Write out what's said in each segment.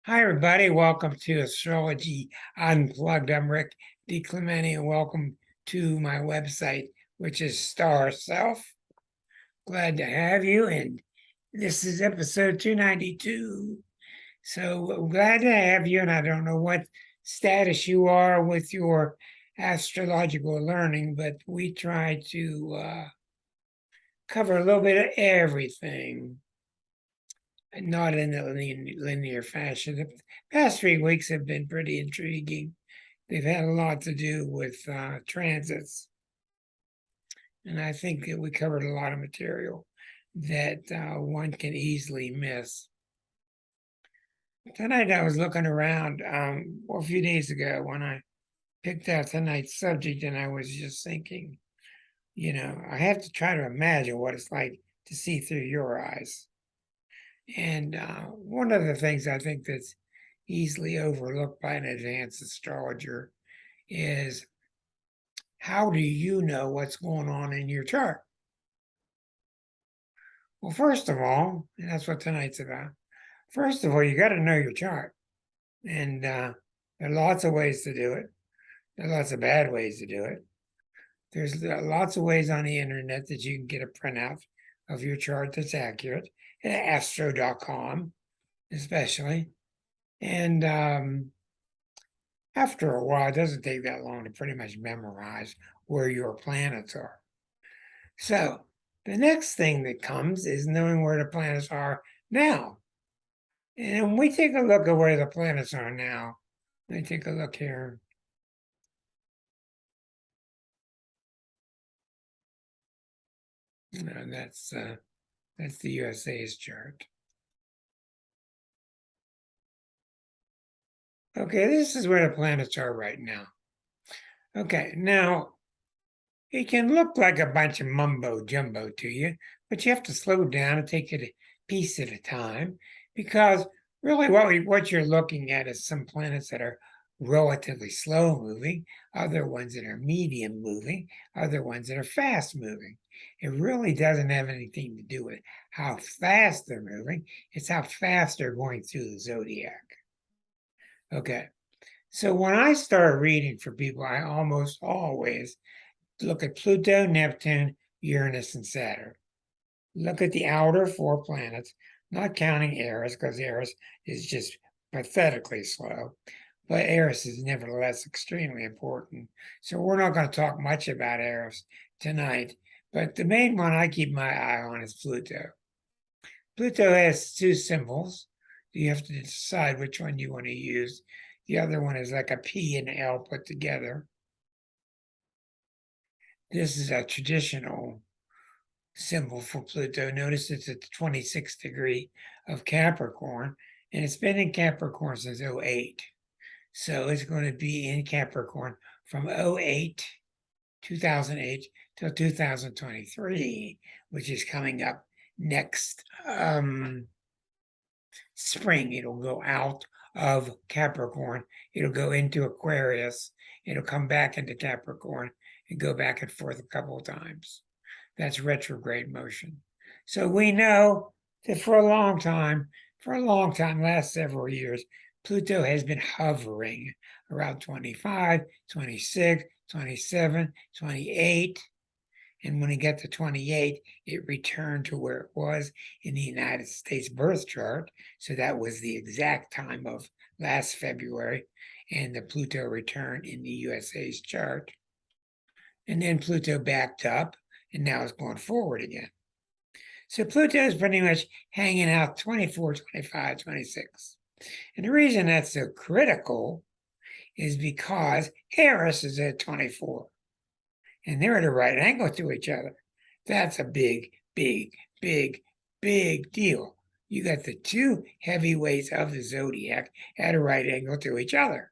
Hi, everybody. Welcome to Astrology Unplugged. I'm Rick DiClemente, and welcome to my website, which is Star Self. Glad to have you. And this is episode 292. So glad to have you. And I don't know what status you are with your astrological learning, but we try to cover a little bit of everything. Not in a linear fashion. The past 3 weeks have been pretty intriguing. They've had a lot to do with transits. And I think that we covered a lot of material that one can easily miss. Tonight I was looking around a few days ago when I picked out tonight's subject, and I was just thinking, I have to try to imagine what it's like to see through your eyes. And one of the things I think that's easily overlooked by an advanced astrologer is how do you know what's going on in your chart? Well, first of all, and that's what tonight's about. First of all, you got to know your chart. And there are lots of ways to do it. There are lots of bad ways to do it. There's lots of ways on the internet that you can get a printout of your chart that's accurate, at astro.com especially. And after a while, it doesn't take that long to pretty much memorize where your planets are. So the next thing that comes is knowing where the planets are now. And when we take a look at where the planets are now, let me take a look here. No, that's the USA's chart. Okay, this is where the planets are right now. Okay, now it can look like a bunch of mumbo jumbo to you, but you have to slow down and take it a piece at a time, because really what you're looking at is some planets that are relatively slow moving, other ones that are medium moving, other ones that are fast moving. It really doesn't have anything to do with how fast they're moving, it's how fast they're going through the zodiac. Okay, so when I start reading for people, I almost always look at Pluto, Neptune, Uranus, and Saturn. Look at the outer 4 planets, not counting Eris, because Eris is just pathetically slow. But Eris is nevertheless extremely important. So we're not going to talk much about Eris tonight. But the main one I keep my eye on is Pluto. Pluto has 2 symbols. You have to decide which one you want to use. The other one is like a P and L put together. This is a traditional symbol for Pluto. Notice it's at the 26th degree of Capricorn, and it's been in Capricorn since 08. So it's going to be in Capricorn from 08, 2008 till 2023, which is coming up next spring. It'll go out of Capricorn, it'll go into Aquarius, it'll come back into Capricorn and go back and forth a couple of times. That's retrograde motion. So we know that for a long time, last several years, Pluto has been hovering around 25, 26, 27, 28. And when it got to 28, it returned to where it was in the United States birth chart. So that was the exact time of last February, and the Pluto returned in the USA's chart. And then Pluto backed up, and now it's going forward again. So Pluto is pretty much hanging out 24, 25, 26. And the reason that's so critical is because Eris is at 24. And they're at a right angle to each other. That's a big, big, big, big deal. You got the 2 heavyweights of the zodiac at a right angle to each other.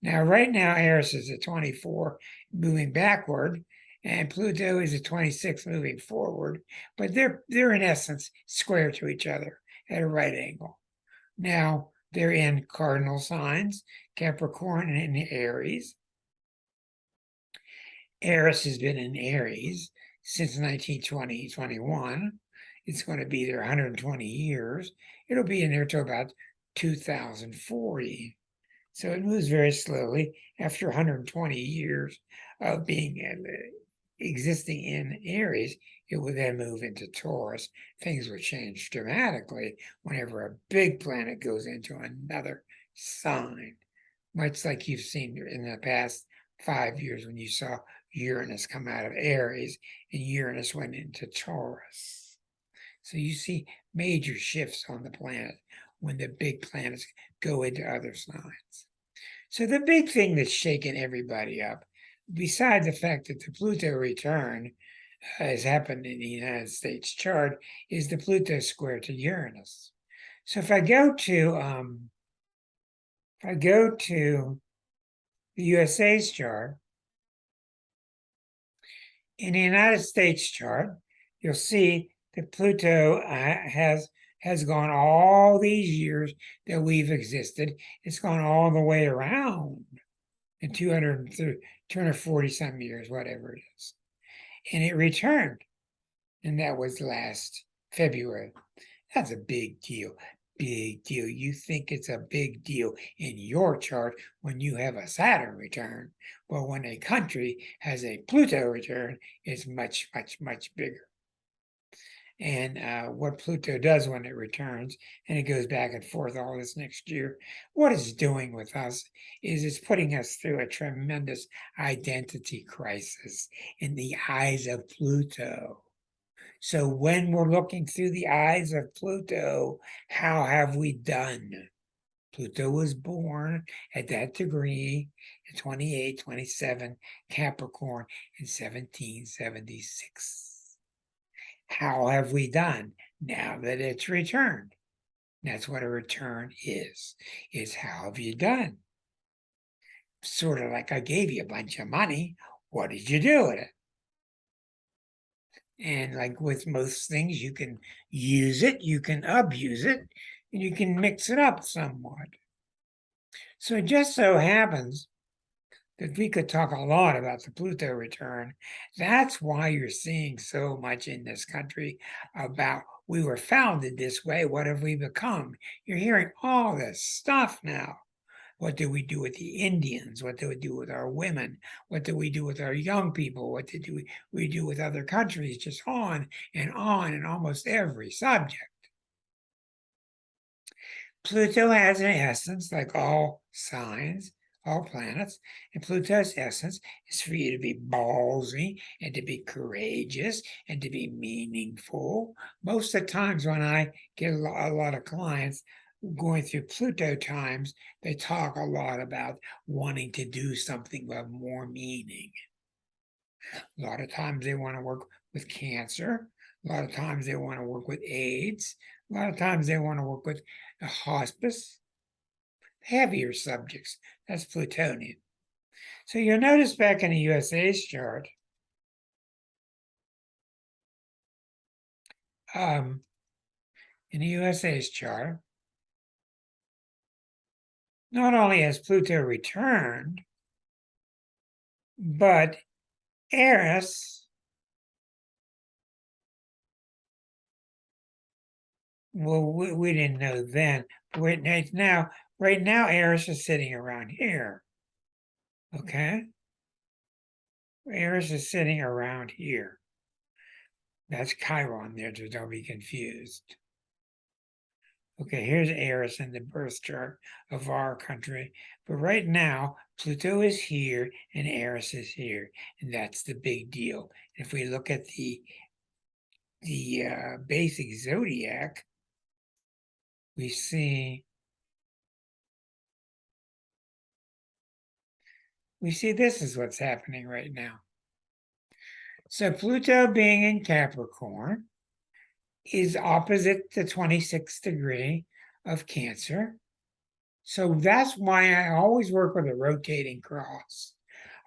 Now, right now, Eris is at 24, moving backward, and Pluto is at 26, moving forward. But they're in essence square to each other at a right angle. Now, they're in cardinal signs, Capricorn and Aries. Eris has been in Aries since 1920-21. It's going to be there 120 years. It'll be in there till about 2040. So it moves very slowly. After 120 years of being existing in Aries, it will then move into Taurus. Things will change dramatically whenever a big planet goes into another sign, much like you've seen in the past 5 years when you saw Uranus come out of Aries and Uranus went into Taurus. So you see major shifts on the planet when the big planets go into other signs. So the big thing that's shaken everybody up, besides the fact that the Pluto return has happened in the United States chart, is the Pluto square to Uranus. So if I go to the USA's chart, in the United States chart, you'll see that Pluto has gone all these years that we've existed. It's gone all the way around in 240 some years, whatever it is. And it returned. And that was last February. That's a big deal. Big deal. You think it's a big deal in your chart when you have a Saturn return. But when a country has a Pluto return, it's much, much, much bigger. And what Pluto does when it returns, and it goes back and forth all this next year, what it's doing with us is it's putting us through a tremendous identity crisis in the eyes of Pluto. So when we're looking through the eyes of Pluto, how have we done? Pluto was born at that degree in 28, 27 Capricorn in 1776. How have we done now that it's returned? That's what a return is how have you done? Sort of like I gave you a bunch of money. What did you do with it? And like with most things, you can use it, you can abuse it, and you can mix it up somewhat. So it just so happens that we could talk a lot about the Pluto return. That's why you're seeing so much in this country about we were founded this way, what have we become? You're hearing all this stuff now. What do we do with the Indians? What do we do with our women? What do we do with our young people? What do we do with other countries? Just on and on in almost every subject. Pluto has an essence, like all signs, all planets, and Pluto's essence is for you to be ballsy and to be courageous and to be meaningful. Most of the times when I get a lot of clients going through Pluto times, they talk a lot about wanting to do something with more meaning. A lot of times they want to work with cancer. A lot of times they want to work with AIDS. A lot of times they want to work with a hospice. Heavier subjects. That's plutonian. So you'll notice back in the USA's chart, in the USA's chart, not only has Pluto returned, but Eris, well, we didn't know then. Right now, Eris is sitting around here. Okay? Eris is sitting around here. That's Chiron there, so don't be confused. Okay, here's Eris in the birth chart of our country. But right now, Pluto is here and Eris is here. And that's the big deal. If we look at the basic zodiac, we see this is what's happening right now. So Pluto being in Capricorn is opposite the 26th degree of Cancer. So that's why I always work with a rotating cross.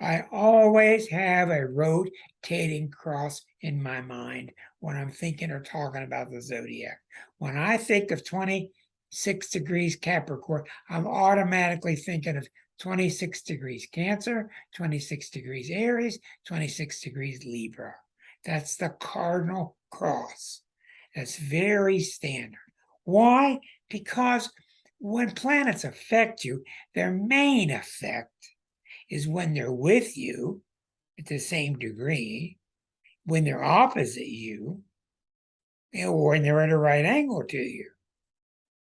I always have a rotating cross in my mind when I'm thinking or talking about the zodiac. When I think of 26 degrees Capricorn, I'm automatically thinking of 26 degrees Cancer, 26 degrees Aries, 26 degrees Libra. That's the Cardinal Cross. That's very standard. Why? Because when planets affect you, their main effect is when they're with you at the same degree, when they're opposite you, or when they're at a right angle to you.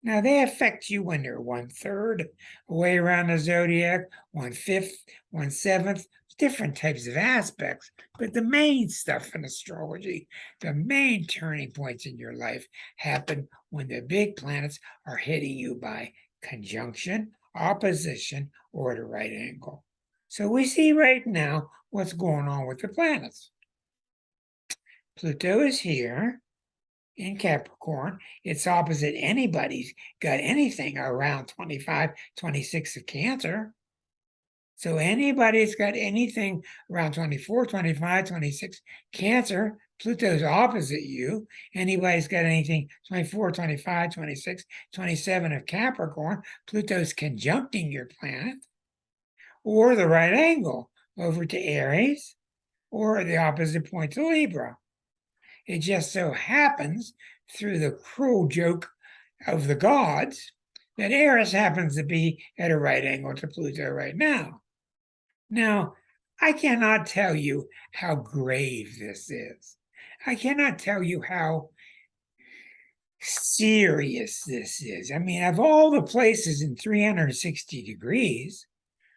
Now, they affect you when they're 1/3 away around the zodiac, 1/5, 1/7, different types of aspects. But the main stuff in astrology, the main turning points in your life happen when the big planets are hitting you by conjunction, opposition, or at a right angle. So we see right now what's going on with the planets. Pluto is here in Capricorn. It's opposite anybody's got anything around 25, 26 of Cancer. So anybody's got anything around 24, 25, 26 Cancer, Pluto's opposite you. Anybody's got anything 24, 25, 26, 27 of Capricorn, Pluto's conjuncting your planet, or the right angle over to Aries, or the opposite point to Libra. It just so happens, through the cruel joke of the gods, that Eris happens to be at a right angle to Pluto right now. Now, I cannot tell you how grave this is. I cannot tell you how serious this is. I mean, of all the places in 360 degrees,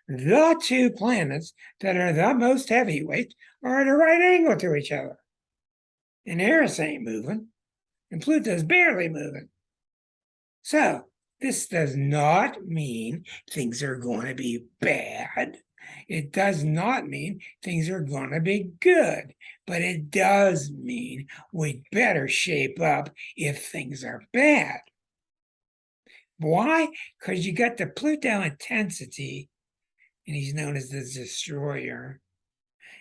the two planets that are the most heavyweight are at a right angle to each other. And Eris ain't moving, and Pluto's barely moving. So this does not mean things are going to be bad. It does not mean things are going to be good, but it does mean we'd better shape up if things are bad. Why? Because you got the Pluto intensity, and he's known as the destroyer.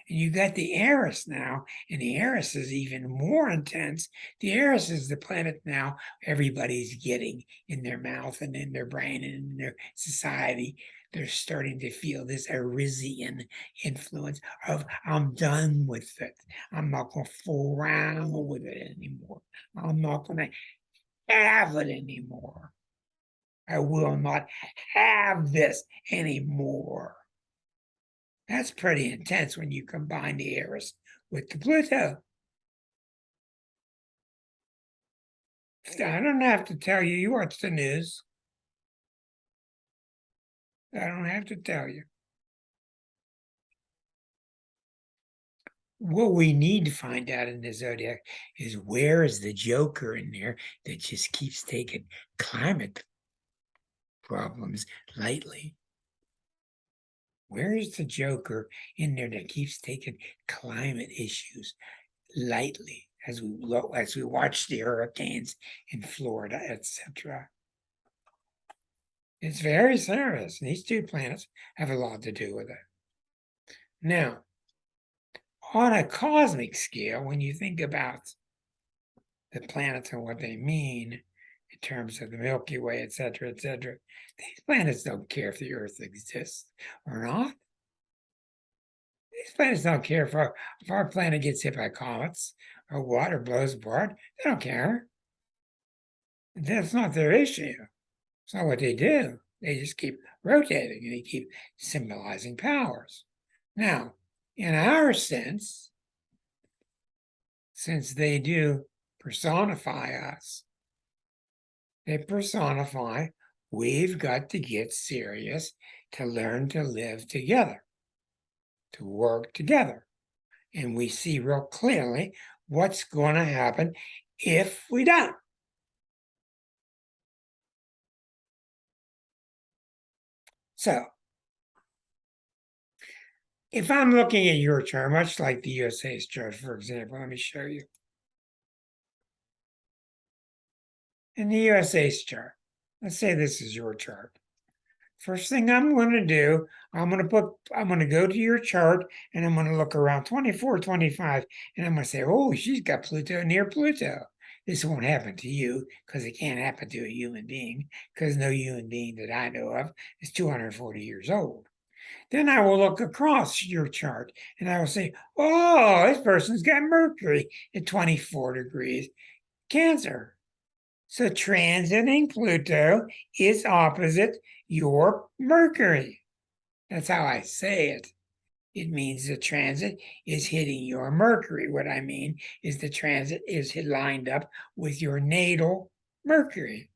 And you got the Eris now, and the Eris is even more intense. The Eris is the planet now everybody's getting in their mouth and in their brain and in their society. They're starting to feel this Arisian influence of, I'm done with it. I'm not going to fool around with it anymore. I'm not going to have it anymore. I will not have this anymore. That's pretty intense when you combine the Eris with the Pluto. I don't have to tell you, you watch the news. I don't have to tell you. What we need to find out in the zodiac is, where is the Joker in there that just keeps taking climate problems lightly? Where is the Joker in there that keeps taking climate issues lightly as we watch the hurricanes in Florida, etc.? It's very serious. These two planets have a lot to do with it. Now, on a cosmic scale, when you think about the planets and what they mean in terms of the Milky Way, etc., these planets don't care if the Earth exists or not. These planets don't care if our planet gets hit by comets or what, or blows apart. They don't care. That's not their issue. It's not what they do. They just keep rotating and they keep symbolizing powers. Now, in our sense, since they do personify us, they personify, we've got to get serious to learn to live together, to work together. And we see real clearly what's going to happen if we don't. So, if I'm looking at your chart, much like the USA's chart, for example, let me show you. In the USA's chart, let's say this is your chart. First thing I'm going to do, I'm going to go to your chart and I'm going to look around 24, 25, and I'm going to say, oh, she's got Pluto near Pluto. This won't happen to you because it can't happen to a human being, because no human being that I know of is 240 years old. Then I will look across your chart and I will say, oh, this person's got Mercury at 24 degrees Cancer. So transiting Pluto is opposite your Mercury. That's how I say it. It means the transit is hitting your Mercury. What I mean is the transit is lined up with your natal Mercury.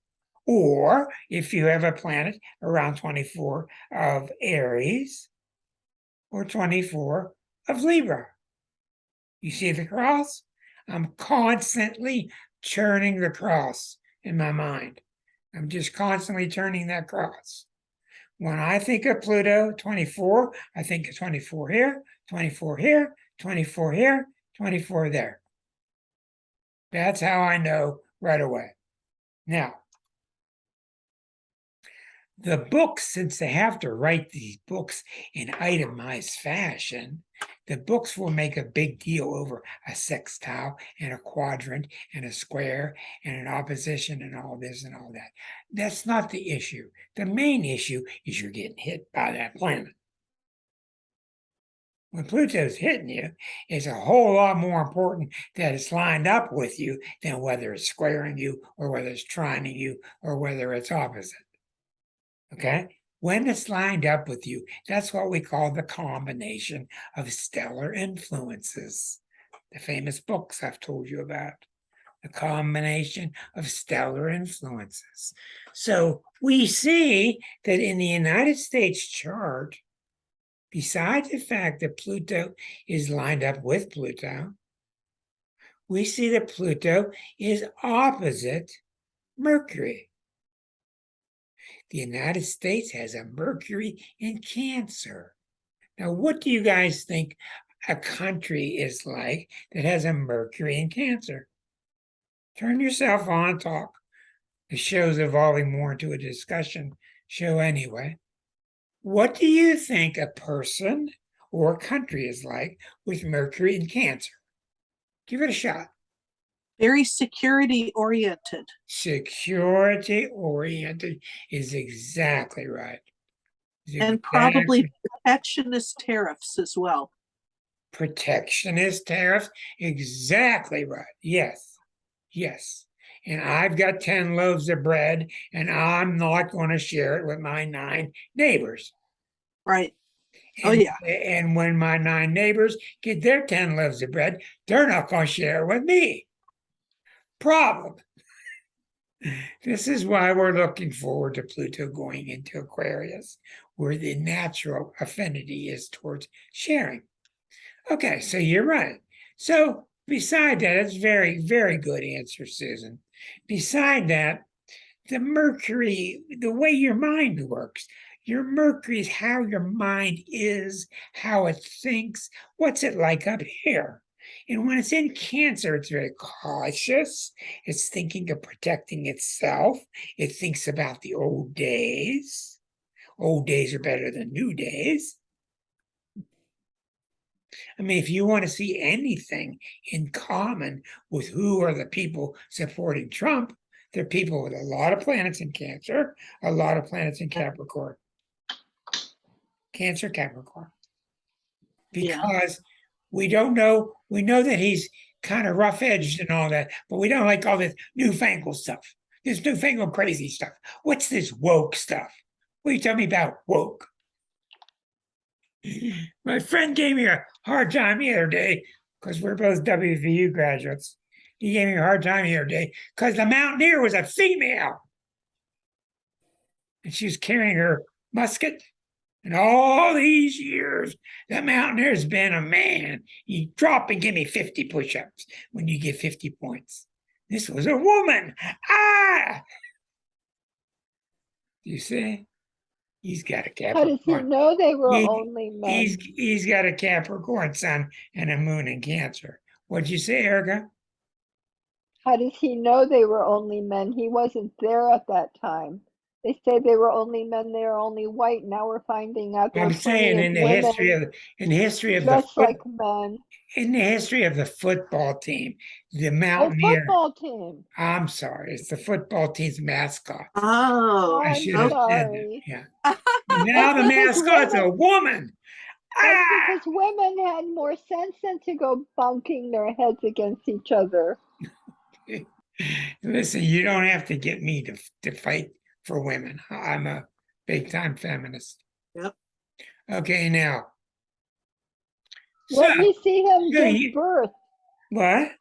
Or if you have a planet around 24 of Aries or 24 of Libra. You see the cross? I'm constantly turning the cross in my mind. I'm just constantly turning that cross. When I think of Pluto 24, I think of 24 here, 24 here, 24 here, 24 there. That's how I know right away. Now, the books, since they have to write these books in itemized fashion, the books will make a big deal over a sextile and a quadrant and a square and an opposition and all this and all that. That's not the issue. The main issue is you're getting hit by that planet. When Pluto's hitting you, it's a whole lot more important that it's lined up with you than whether it's squaring you or whether it's trining you or whether it's opposite. Okay? When it's lined up with you, that's what we call the combination of stellar influences. The famous books I've told you about. The combination of stellar influences. So we see that in the United States chart, besides the fact that Pluto is lined up with Pluto, we see that Pluto is opposite Mercury. The United States has a Mercury in Cancer. Now, what do you guys think a country is like that has a Mercury in Cancer? Turn yourself on, talk. The show's evolving more into a discussion show anyway. What do you think a person or a country is like with Mercury in Cancer? Give it a shot. Very security oriented. Security oriented is exactly right. And probably protectionist tariffs as well. Protectionist tariffs, exactly right. Yes, yes. And I've got 10 loaves of bread, and I'm not going to share it with my 9 neighbors. Right. And, oh, yeah. And when my 9 neighbors get their 10 loaves of bread, they're not going to share it with me. Problem. This is why we're looking forward to Pluto going into Aquarius, where the natural affinity is towards sharing. Okay, so you're right. So beside that, it's very, very good answer, Susan. Beside that, the Mercury, the way your mind works, your Mercury is how your mind is, how it thinks, what's it like up here. And when it's in Cancer, it's very cautious. It's thinking of protecting itself. It thinks about the old days. Old days are better than new days. I mean, if you want to see anything in common with who are the people supporting Trump, they're people with a lot of planets in Cancer, a lot of planets in Capricorn. Cancer, Capricorn. Because we don't know, we know that he's kind of rough-edged and all that, but we don't like all this newfangled stuff, this newfangled crazy stuff. What's this woke stuff? What are you telling me about woke? My friend gave me a hard time the other day because we're both WVU graduates. He gave me a hard time the other day because the mountaineer was a female. And she was carrying her musket. And all these years, the mountaineer's been a man. You drop and give me 50 push-ups when you get 50 points. This was a woman. Ah! You see? He's got a Capricorn. How does he know they were only men? He's got a Capricorn sun and a moon in Cancer. What'd you say, Erica? How does he know they were only men? He wasn't there at that time. They say they were only men. They are only white. Now we're finding out. I'm saying in the history of just like men. In the history of the football team, the Mountaineer. Football team. I'm sorry, it's the football team's mascot. Oh, I should have said that. Yeah. Now the mascot's a woman. That's because women had more sense than to go bunking their heads against each other. Listen, you don't have to get me to fight for women. I'm a big time feminist. Yep. Okay, now. So, Let me see him so give you- birth. what?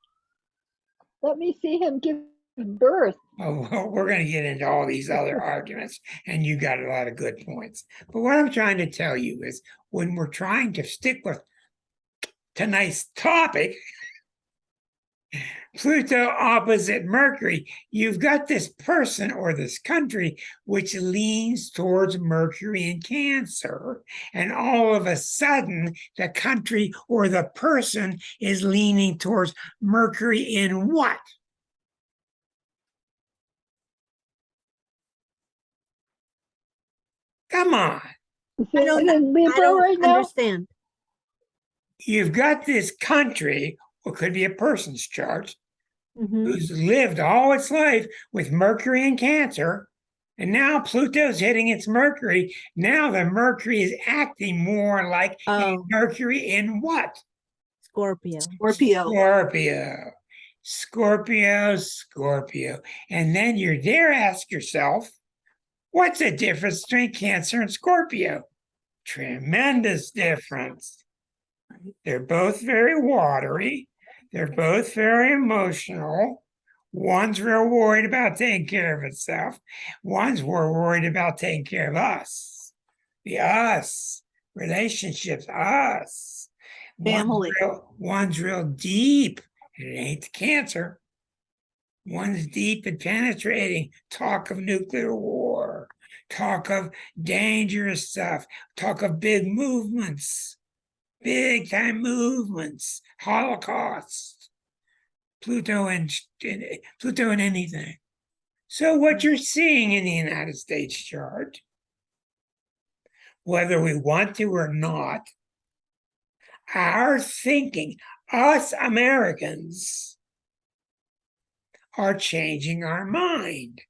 Let me see him give birth. Oh, well, we're going to get into all these other arguments, and you got a lot of good points. But what I'm trying to tell you is when we're trying to stick with tonight's topic, Pluto opposite Mercury, you've got this person or this country which leans towards Mercury in Cancer. And all of a sudden, the country or the person is leaning towards Mercury in what? Come on. Is I it don't, in I Libra don't right now? understand. You've got this country, or could be a person's chart, Mhm. who's lived all its life with Mercury in Cancer, and now Pluto's hitting its Mercury. Now the Mercury is acting more like a Oh, Mercury in what? Scorpio. Scorpio. Scorpio. Scorpio, Scorpio. And then you're there, ask yourself, what's the difference between Cancer and Scorpio? Tremendous difference. They're both very watery. They're both very emotional. One's real worried about taking care of itself. One's more worried about taking care of us. The us, relationships, us. Family. One's real deep. It ain't the Cancer. One's deep and penetrating. Talk of nuclear war. Talk of dangerous stuff. Talk of big movements. Big time movements, Holocaust, Pluto and anything. So what you're seeing in the United States chart, whether we want to or not, our thinking, us Americans, are changing our mind.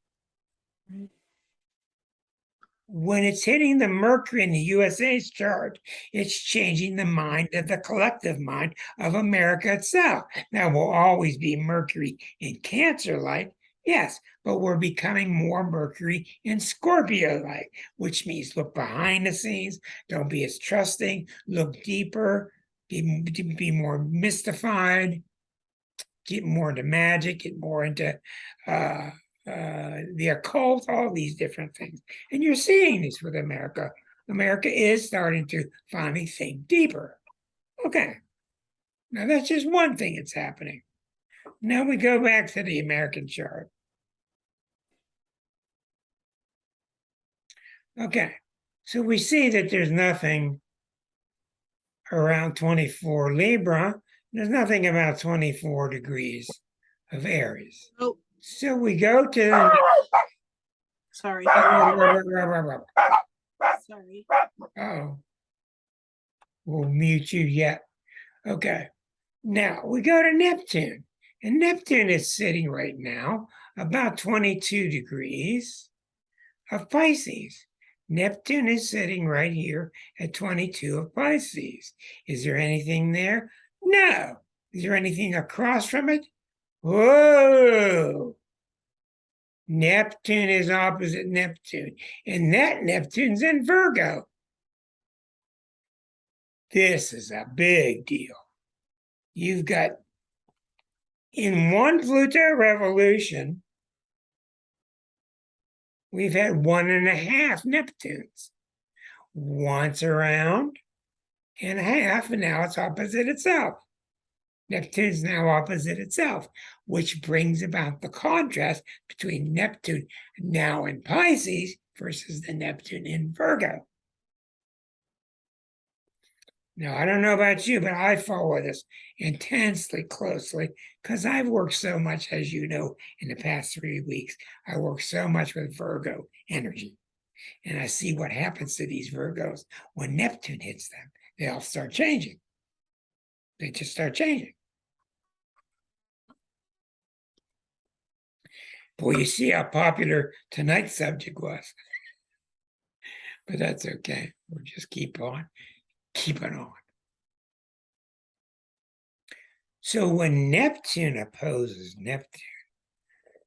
When it's hitting the Mercury in the USA's chart, it's changing the mind of the collective mind of America itself. Now, will always be Mercury in Cancer like, yes, but we're becoming more Mercury in Scorpio like, which means look behind the scenes, don't be as trusting, look deeper, be more mystified, get more into magic, get more into the occult, all these different things. And you're seeing this with America. America is starting to finally think deeper. Okay. Now that's just one thing that's happening. Now we go back to the American chart. Okay. So we see that there's nothing around 24 Libra. There's nothing about 24 degrees of Aries. Oh, So we go to sorry. Sorry. Oh, we'll mute you yet. Okay. Now we go to Neptune, and Neptune is sitting right now about 22 degrees of Pisces. Neptune is sitting right here at 22 of Pisces. Is there anything there? No. Is there anything across from it? Whoa. Neptune is opposite Neptune, and that Neptune's in Virgo. This is a big deal. You've got in one Pluto revolution, we've had 1.5 Neptunes. Once around and a half, and now it's opposite itself. Neptune's now opposite itself, which brings about the contrast between Neptune now in Pisces versus the Neptune in Virgo. Now, I don't know about you, but I follow this intensely closely because I've worked so much, as you know, in the past 3 weeks. I work so much with Virgo energy. And I see what happens to these Virgos when Neptune hits them. They all start changing. They just start changing. Boy, you see how popular tonight's subject was. But that's okay. We'll just keep on, keeping on. So when Neptune opposes Neptune,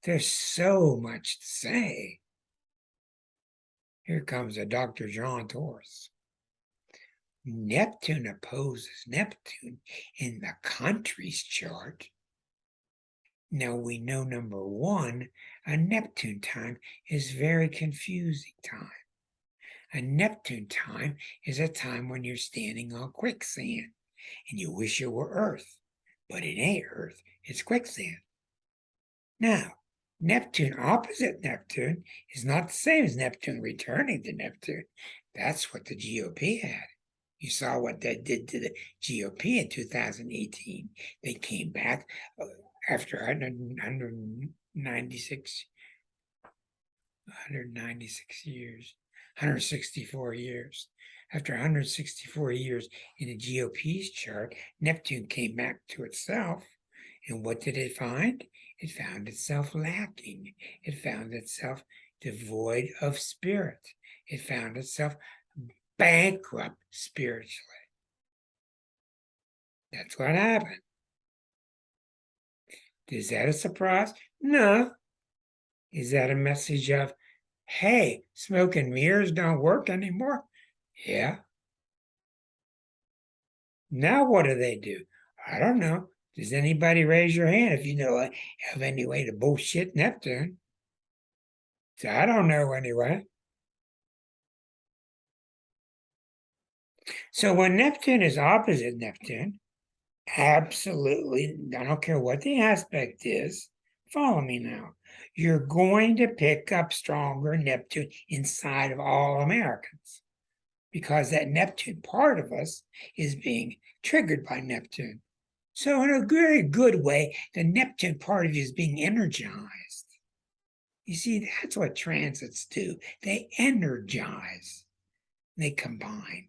There's so much to say. Here comes a Dr. John Torres. Neptune opposes Neptune in the country's chart. Now we know, number one, a Neptune time is very confusing time. A Neptune time is a time when you're standing on quicksand and you wish it were Earth, but it ain't Earth, it's quicksand. Now, Neptune opposite Neptune is not the same as Neptune returning to Neptune. That's what the GOP had. You saw what that did to the GOP in 2018. They came back after 196 years, 164 years. After 164 years in the GOP's chart, Neptune came back to itself. And what did it find? It found itself lacking. It found itself devoid of spirit. It found itself bankrupt spiritually. That's what happened. Is that a surprise? No. Is that a message of, hey, smoke and mirrors don't work anymore? Yeah. Now what do they do? I don't know. Does anybody raise your hand if you know of any way to bullshit Neptune? So I don't know anyway. So when Neptune is opposite Neptune, absolutely, I don't care what the aspect is, follow me now. You're going to pick up stronger Neptune inside of all Americans because that Neptune part of us is being triggered by Neptune. So in a very good way, the Neptune part of you is being energized. You see, that's what transits do. They energize, they combine.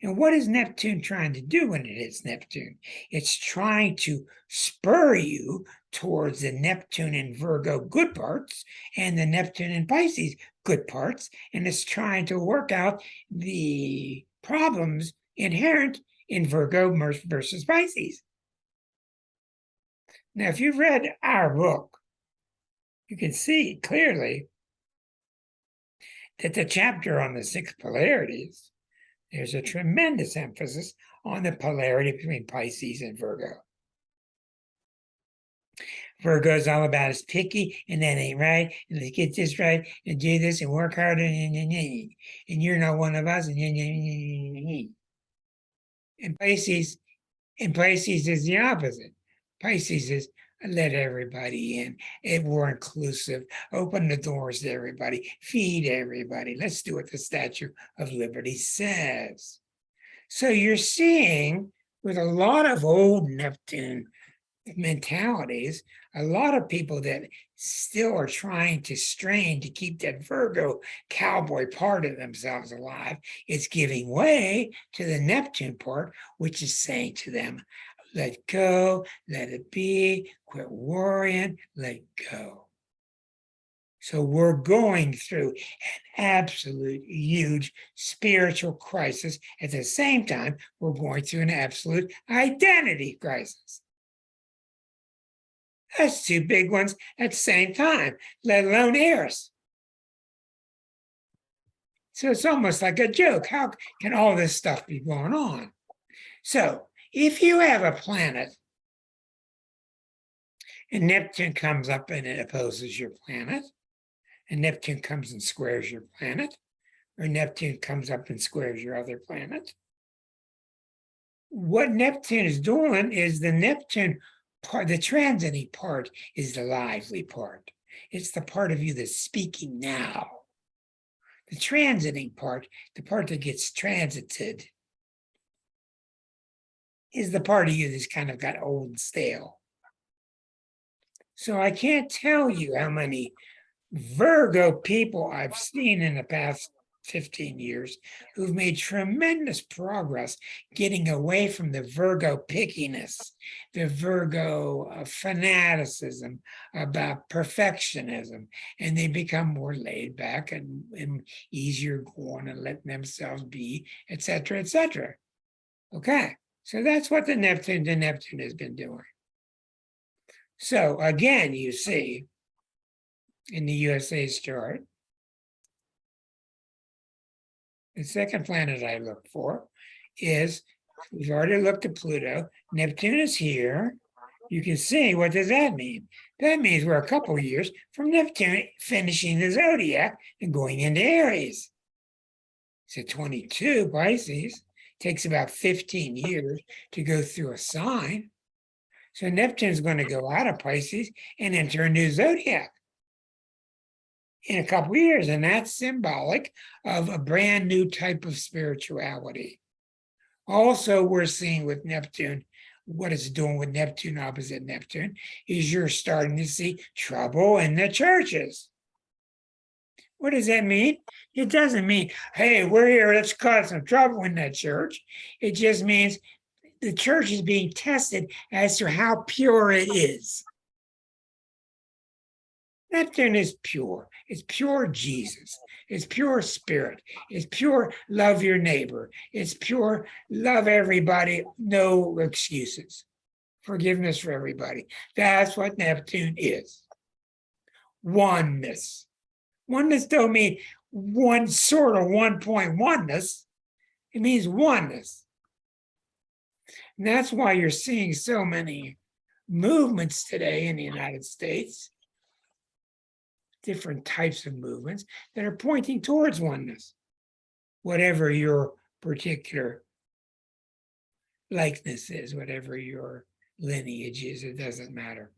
And what is Neptune trying to do when it hits Neptune? It's trying to spur you towards the Neptune in Virgo good parts and the Neptune in Pisces good parts. And it's trying to work out the problems inherent in Virgo versus Pisces. Now, if you've read our book, you can see clearly that the chapter on the 6 polarities, there's a tremendous emphasis on the polarity between Pisces and Virgo. Virgo is all about is picky, and that ain't right, and let's get this right, and do this, and work harder, and you're not one of us, and Pisces is the opposite. Pisces is let everybody in. It more inclusive. Open the doors to everybody. Feed everybody. Let's do what the Statue of Liberty says. So you're seeing with a lot of old Neptune mentalities, a lot of people that still are trying to strain to keep that Virgo cowboy part of themselves alive. It's giving way to the Neptune part, which is saying to them, let go, let it be, quit worrying, let go. So we're going through an absolute huge spiritual crisis. At the same time, we're going through an absolute identity crisis. That's 2 big ones at the same time, let alone Eris. So it's almost like a joke. How can all this stuff be going on? So if you have a planet and Neptune comes up and it opposes your planet, and Neptune comes and squares your planet, or Neptune comes up and squares your other planet, what Neptune is doing is the Neptune part, the transiting part is the lively part. It's the part of you that's speaking now. The transiting part, the part that gets transited, is the part of you that's kind of got old and stale. So I can't tell you how many Virgo people I've seen in the past 15 years who've made tremendous progress getting away from the Virgo pickiness, the Virgo fanaticism about perfectionism, and they become more laid back and easier going and letting themselves be, etc., etc. Okay, so that's what the Neptune has been doing. So again, you see, in the USA's chart. The second planet I look for is, we've already looked at Pluto. Neptune is here. You can see, what does that mean? That means we're a couple years from Neptune finishing the zodiac and going into Aries. So 22 Pisces takes about 15 years to go through a sign. So Neptune's going to go out of Pisces and enter a new zodiac in a couple years. And that's symbolic of a brand new type of spirituality. Also, we're seeing with Neptune, what it's doing with Neptune opposite Neptune is you're starting to see trouble in the churches. What does that mean? It doesn't mean, hey, we're here, let's cause some trouble in that church. It just means the church is being tested as to how pure it is. Neptune is pure. It's pure Jesus. It's pure spirit. It's pure love your neighbor. It's pure love everybody, no excuses. Forgiveness for everybody. That's what Neptune is. Oneness. Oneness don't mean one sort of 1 point oneness. It means oneness. And that's why you're seeing so many movements today in the United States, different types of movements that are pointing towards oneness, whatever your particular likeness is, whatever your lineage is, it doesn't matter.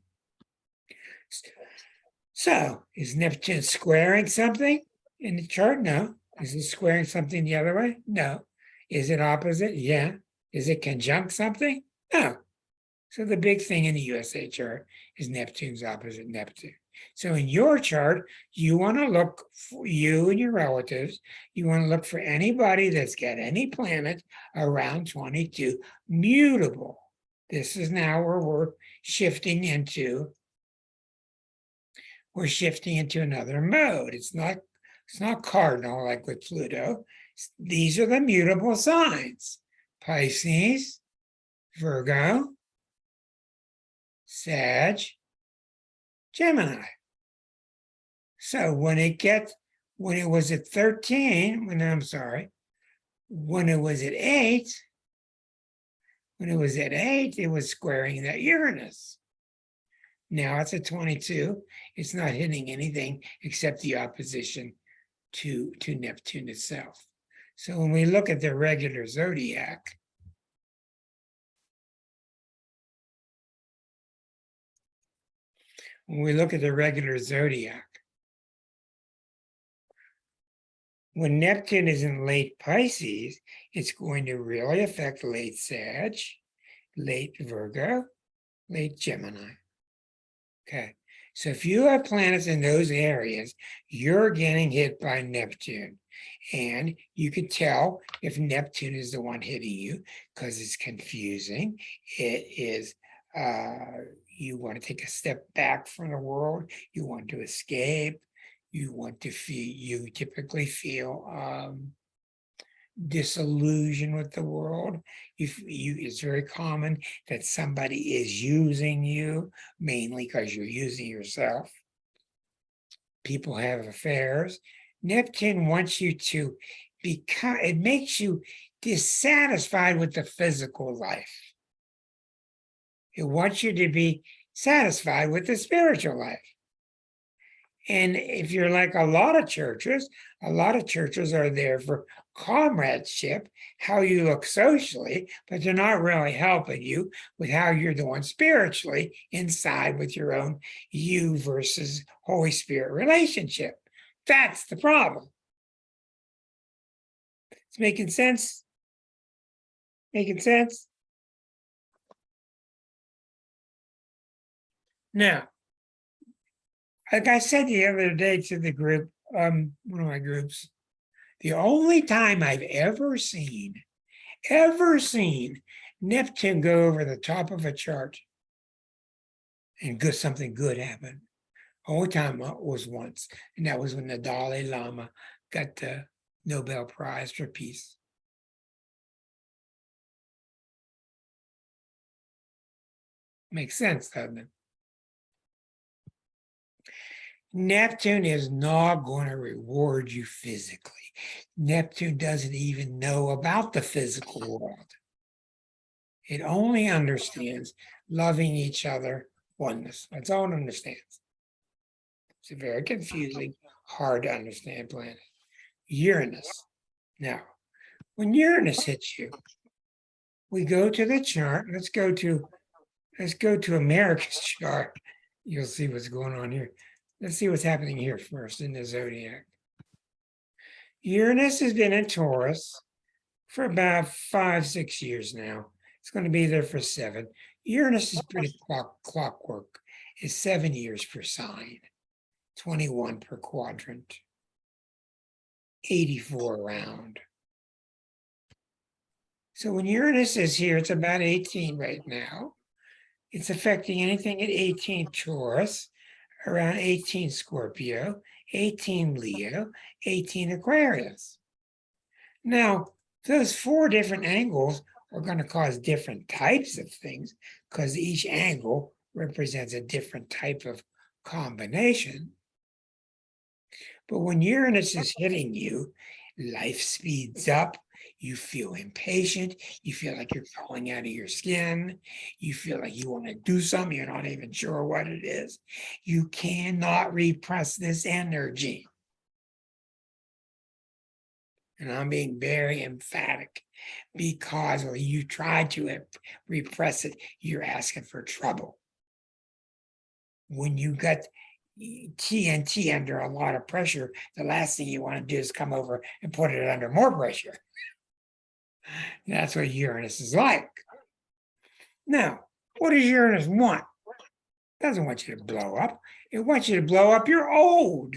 So, is Neptune squaring something in the chart? No. Is it squaring something the other way? No. Is it opposite? Yeah. Is it conjunct something? No. So the big thing in the USA chart is Neptune's opposite Neptune. So in your chart, you want to look for you and your relatives. You want to look for anybody that's got any planet around 22 mutable. This is now where we're shifting into another mode. It's not cardinal like with Pluto. These are the mutable signs: Pisces, Virgo, Sag, Gemini. So when it was at 13, when it was at 8, it was squaring that Uranus. Now it's at 22. It's not hitting anything except the opposition to Neptune itself. So when we look at the regular zodiac, when Neptune is in late Pisces, it's going to really affect late Sag, late Virgo, late Gemini. Okay, so if you have planets in those areas, you're getting hit by Neptune. And you could tell if Neptune is the one hitting you because it's confusing. It is, you want to take a step back from the world. You want to escape. You typically feel disillusioned with the world. It's very common that somebody is using you, mainly because you're using yourself. People have affairs. Neptune wants you to it makes you dissatisfied with the physical life. It wants you to be satisfied with the spiritual life. And if you're like a lot of churches are there for comradeship, how you look socially, but they're not really helping you with how you're doing spiritually inside with your own you versus Holy Spirit relationship. That's the problem. It's making sense? Making sense? Now, like I said the other day to the group, one of my groups, the only time I've ever seen Neptune go over the top of a chart and something good happened. Only time was once, and that was when the Dalai Lama got the Nobel Prize for Peace. Makes sense, doesn't it? Neptune is not going to reward you physically. Neptune doesn't even know about the physical world. It only understands loving each other, oneness. That's all it understands. It's a very confusing, hard to understand planet. Uranus. Now, when Uranus hits you, we go to the chart. Let's go to America's chart. You'll see what's going on here. Let's see what's happening here first in the zodiac. Uranus has been in Taurus for about 5-6 years now. It's going to be there for 7. Uranus is pretty clockwork. It's 7 years per sign, 21 per quadrant, 84 around. So when Uranus is here, it's about 18 right now. It's affecting anything at 18 Taurus, around 18 Scorpio, 18 Leo, 18 Aquarius. Now, those 4 different angles are going to cause different types of things because each angle represents a different type of combination. But when Uranus is hitting you, life speeds up. You feel impatient. You feel like you're crawling out of your skin. You feel like you want to do something. You're not even sure what it is. You cannot repress this energy. And I'm being very emphatic because when you try to repress it, you're asking for trouble. When you got TNT under a lot of pressure, the last thing you want to do is come over and put it under more pressure. That's what Uranus is like. Now, what does Uranus want? It doesn't want you to blow up. It wants you to blow up your old.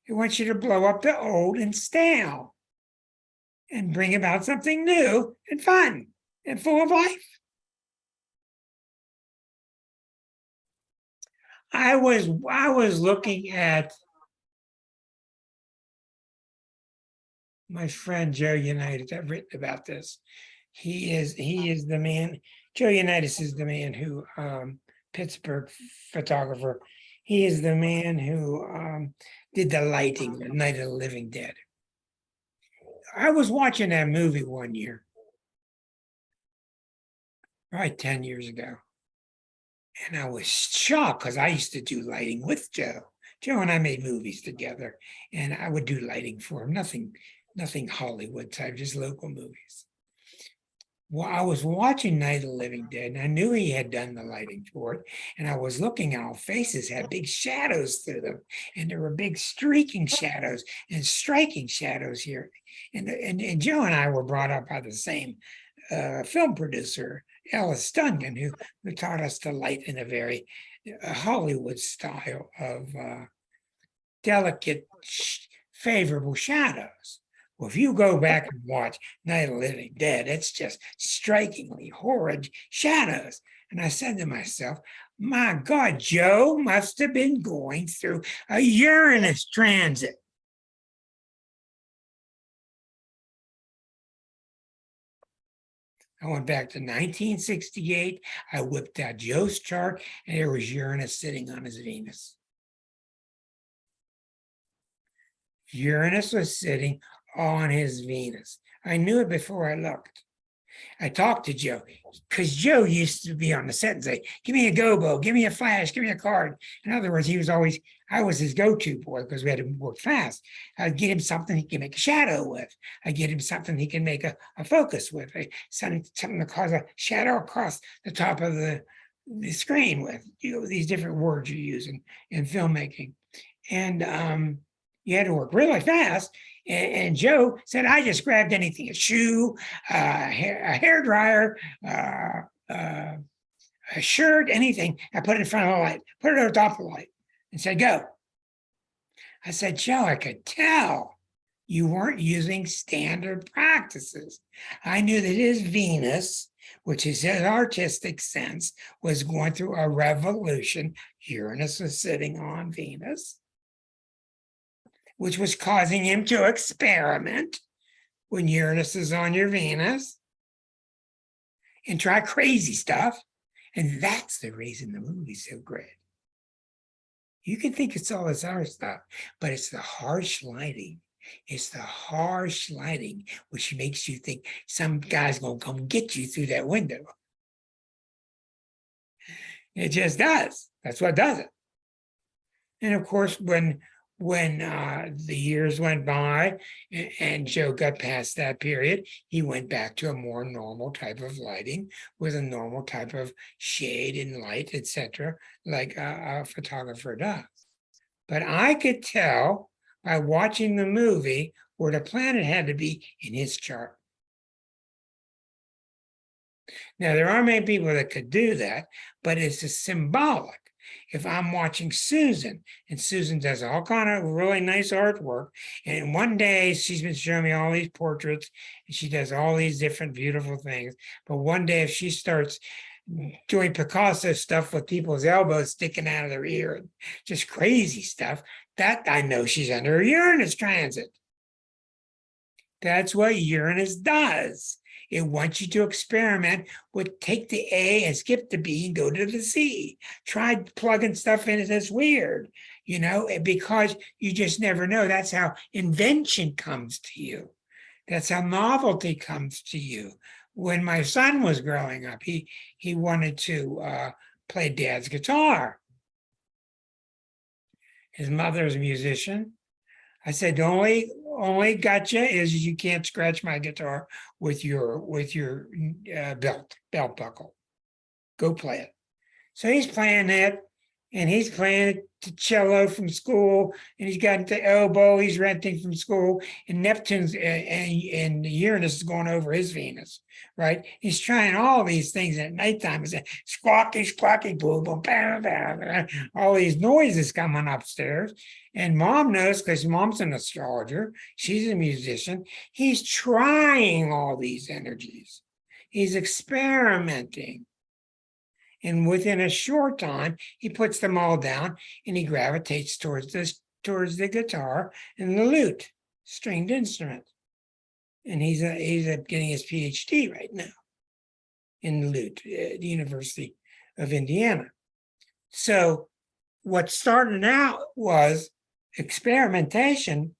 It wants you to blow up the old and stale and bring about something new and fun and full of life. I was looking at my friend Joe Unitas. I've written about this. He is the man. Joe Unitas is the man who Pittsburgh photographer. He is the man who did the lighting, the Night of the Living Dead. I was watching that movie one year, probably 10 years ago. And I was shocked because I used to do lighting with Joe. Joe and I made movies together, and I would do lighting for him. Nothing Hollywood type, just local movies. Well, I was watching Night of the Living Dead, and I knew he had done the lighting for it. And I was looking at all faces had big shadows through them, and there were big streaking shadows and striking shadows here. And Joe and I were brought up by the same film producer, Ellis Duncan, who taught us to light in a very Hollywood style of delicate, favorable shadows. Well, if you go back and watch Night of the Living Dead, it's just strikingly horrid shadows. And I said to myself, my God, Joe must have been going through a Uranus transit. I went back to 1968. I whipped out Joe's chart, and there was Uranus sitting on his Venus. Uranus was sitting on his Venus. I knew it before I looked. I talked to Joe because Joe used to be on the set and say, give me a gobo, give me a flash, give me a card. In other words, I was his go-to boy because we had to work fast. I'd get him something he can make a shadow with. I'd get him something he can make a focus with, something to cause a shadow across the top of the screen with, these different words you use in filmmaking. And you had to work really fast. And Joe said, I just grabbed anything, a shoe, a hair dryer, a shirt, anything. I put it in front of the light, put it on top of the light and said, go. I said, Joe, I could tell you weren't using standard practices. I knew that his Venus, which is his artistic sense, was going through a revolution. Uranus was sitting on Venus, which was causing him to experiment when Uranus is on your Venus and try crazy stuff. And that's the reason the movie's so great. You can think it's all this other stuff, but it's the harsh lighting. It's the harsh lighting which makes you think some guy's gonna come get you through that window. It just does. That's what does it. And of course, when the years went by and Joe got past that period, he went back to a more normal type of lighting with a normal type of shade and light, etc., like a photographer does. But I could tell by watching the movie where the planet had to be in his chart. Now, there are many people that could do that, but it's a symbolic. If I'm watching Susan, and Susan does all kind of really nice artwork, and one day she's been showing me all these portraits, and she does all these different beautiful things. But one day, if she starts doing Picasso stuff with people's elbows sticking out of their ear, and just crazy stuff, that I know she's under a Uranus transit. That's what Uranus does. It wants you to experiment with take the A and skip the B and go to the C. Try plugging stuff in that's weird, because you just never know. That's how invention comes to you. That's how novelty comes to you. When my son was growing up, he wanted to play dad's guitar. His mother's a musician. I said, the only gotcha is you can't scratch my guitar with your belt buckle. Go play it. So he's playing that, and he's playing the cello from school, and he's got the oboe he's renting from school, and Neptune's and Uranus is going over his Venus, right? He's trying all these things at nighttime. It's squawky, squawky, boom, boom, bam, bam, all these noises coming upstairs. And mom knows because mom's an astrologer. She's a musician. He's trying all these energies. He's experimenting. And within a short time, he puts them all down and he gravitates towards the guitar and the lute, stringed instrument. And he's getting his PhD right now in the lute at the University of Indiana. So what started out was experimentation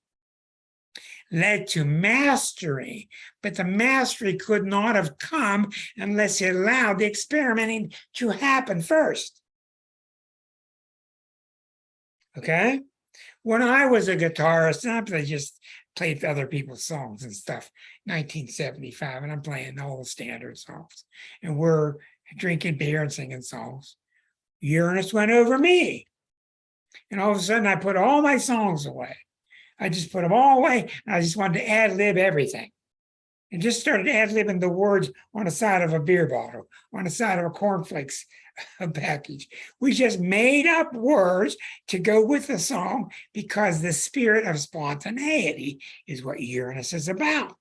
led to mastery, but the mastery could not have come unless it allowed the experimenting to happen first. Okay? When I was a guitarist, I just played other people's songs and stuff, 1975, and I'm playing old standard songs, and we're drinking beer and singing songs. Uranus went over me, and all of a sudden I put all my songs away. I just put them all away, and I just wanted to ad-lib everything. And just started ad-libbing the words on the side of a beer bottle, on the side of a cornflakes package. We just made up words to go with the song because the spirit of spontaneity is what Uranus is about.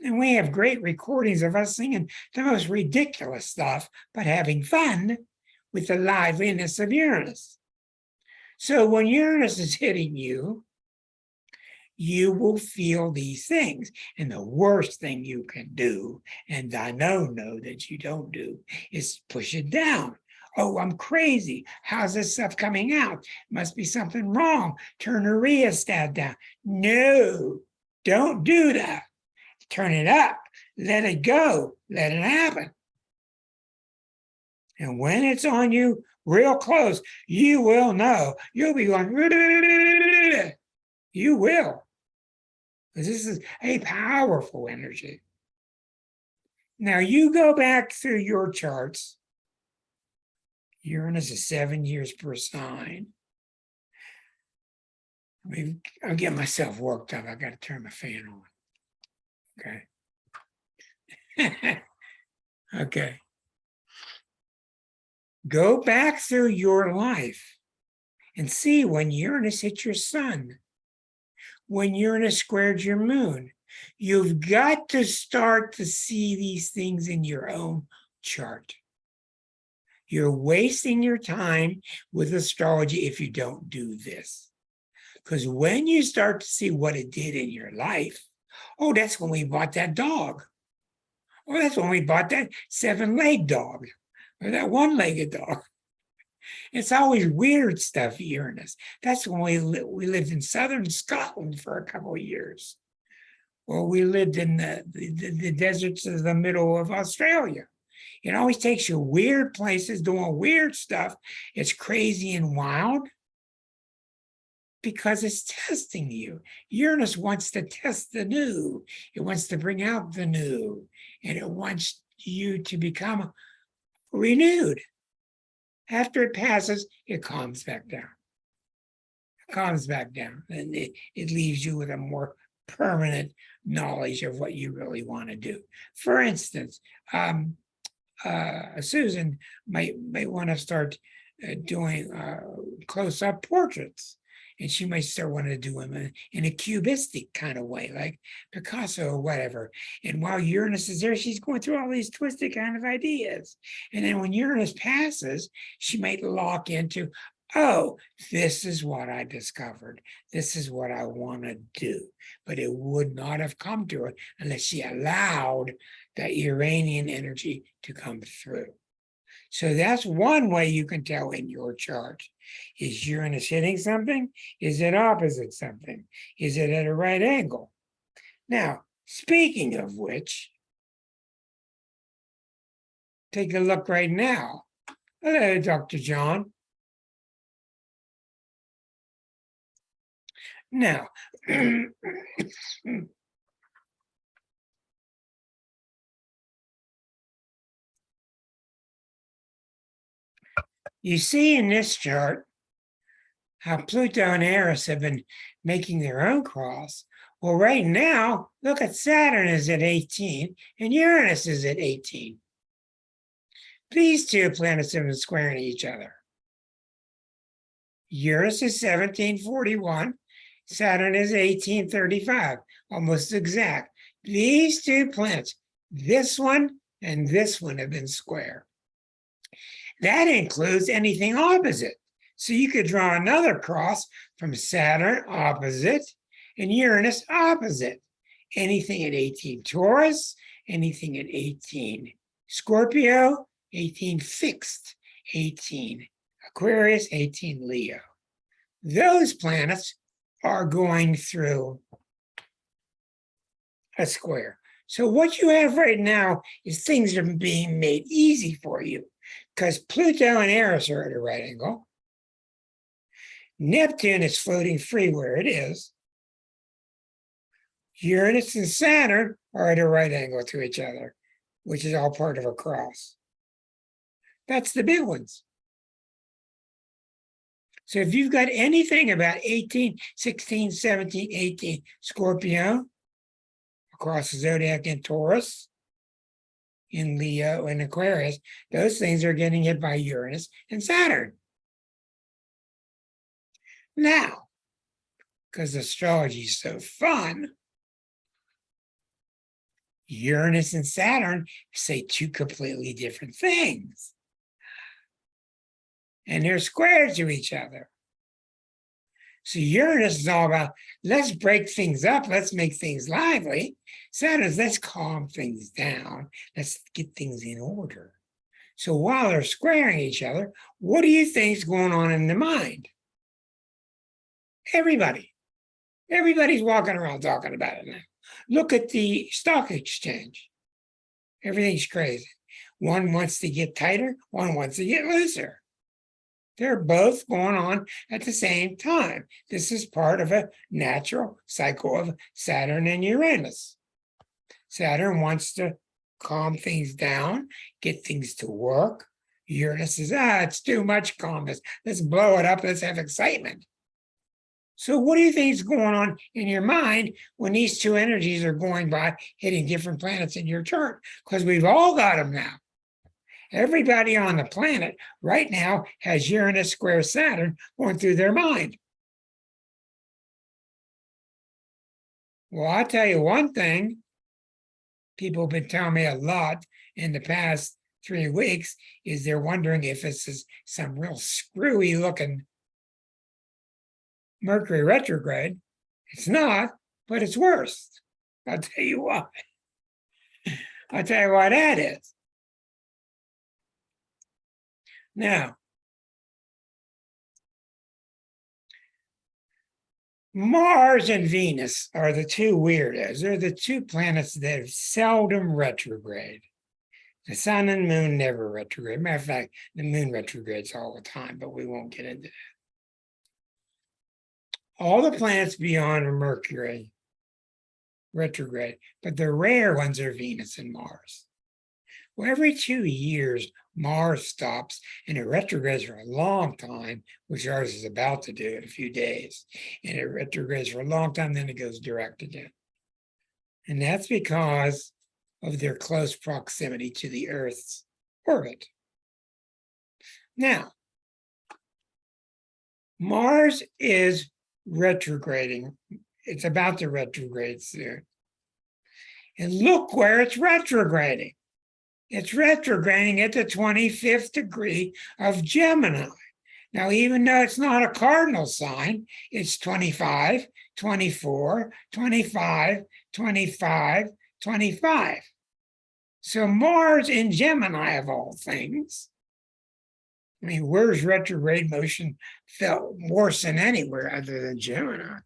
And we have great recordings of us singing the most ridiculous stuff, but having fun with the liveliness of Uranus. So when Uranus is hitting you, you will feel these things. And the worst thing you can do, and I know that you don't do, is push it down. Oh, I'm crazy. How's this stuff coming out? Must be something wrong. Turn the rheostat down. No, don't do that. Turn it up. Let it go. Let it happen. And when it's on you real close, you will know. You'll be going, you will. Because this is a powerful energy. Now you go back through your charts. Uranus is 7 years per sign. I'm getting myself worked up. I got to turn my fan on. Okay. Okay. Go back through your life and see when Uranus hit your sun, when Uranus squared your moon. You've got to start to see these things in your own chart. You're wasting your time with astrology if you don't do this. Because when you start to see what it did in your life, oh, that's when we bought that dog. Oh, that's when we bought that 7-legged dog or that 1-legged dog. It's always weird stuff, Uranus. That's when we lived in southern Scotland for a couple of years. Or we lived in the deserts of the middle of Australia. It always takes you weird places doing weird stuff. It's crazy and wild because it's testing you. Uranus wants to test the new. It wants to bring out the new, and it wants you to become renewed. After it passes, it calms back down. It calms back down, and it leaves you with a more permanent knowledge of what you really want to do. For instance, Susan might want to start doing close-up portraits, and she might start wanting to do them in a cubistic kind of way, like Picasso or whatever. And while Uranus is there, she's going through all these twisted kind of ideas. And then when Uranus passes, she might lock into, oh, this is what I discovered. This is what I want to do. But it would not have come to her unless she allowed that Uranian energy to come through. So that's one way you can tell in your chart. Is Uranus hitting something? Is it opposite something? Is it at a right angle? Now, speaking of which, take a look right now. Hello, Dr. John. Now, you see in this chart how Pluto and Eris have been making their own cross. Well, right now, look at Saturn is at 18 and Uranus is at 18. These two planets have been squaring each other. Uranus is 1741, Saturn is 1835, almost exact. These two planets, this one and this one, have been square. That includes anything opposite. So you could draw another cross from Saturn opposite and Uranus opposite. Anything at 18 Taurus, anything at 18 Scorpio, 18 fixed, 18 Aquarius, 18 Leo. Those planets are going through a square. So what you have right now is things are being made easy for you because Pluto and Eris are at a right angle. Neptune is floating free where it is. Uranus and Saturn are at a right angle to each other, which is all part of a cross. That's the big ones. So if you've got anything about 18, 16, 17, 18, Scorpio, across the zodiac in Taurus, in Leo and Aquarius, those things are getting hit by Uranus and Saturn. Now, because astrology is so fun, Uranus and Saturn say two completely different things. And they're square to each other. So Uranus is all about, let's break things up, let's make things lively. Saturn's, let's calm things down, let's get things in order. So while they're squaring each other, what do you think is going on in the mind? Everybody's walking around talking about it now. Look at the stock exchange. Everything's crazy. One wants to get tighter, one wants to get looser. They're both going on at the same time. This is part of a natural cycle of Saturn and Uranus. Saturn wants to calm things down, get things to work. Uranus says, it's too much calmness. Let's blow it up. Let's have excitement. So what do you think is going on in your mind when these two energies are going by, hitting different planets in your chart? Because we've all got them now. Everybody on the planet right now has Uranus square Saturn going through their mind. Well, I'll tell you one thing. People have been telling me a lot in the past 3 weeks is they're wondering if this is some real screwy looking Mercury retrograde. It's not, but it's worse. I'll tell you why. I'll tell you why that is. Now, Mars and Venus are the two weirdos. They're the two planets that are seldom retrograde. The sun and moon never retrograde. Matter of fact, the moon retrogrades all the time, but we won't get into that. All the planets beyond Mercury retrograde, but the rare ones are Venus and Mars. Well, every 2 years, Mars stops and it retrogrades for a long time, which ours is about to do in a few days. And it retrogrades for a long time, then it goes direct again. And that's because of their close proximity to the Earth's orbit. Now, Mars is retrograding. It's about to retrograde soon. And look where it's retrograding. It's retrograding at the 25th degree of Gemini. Now, even though it's not a cardinal sign, it's 25, 24, 25, 25, 25. So Mars in Gemini, of all things, I mean, where's retrograde motion felt worse than anywhere other than Gemini?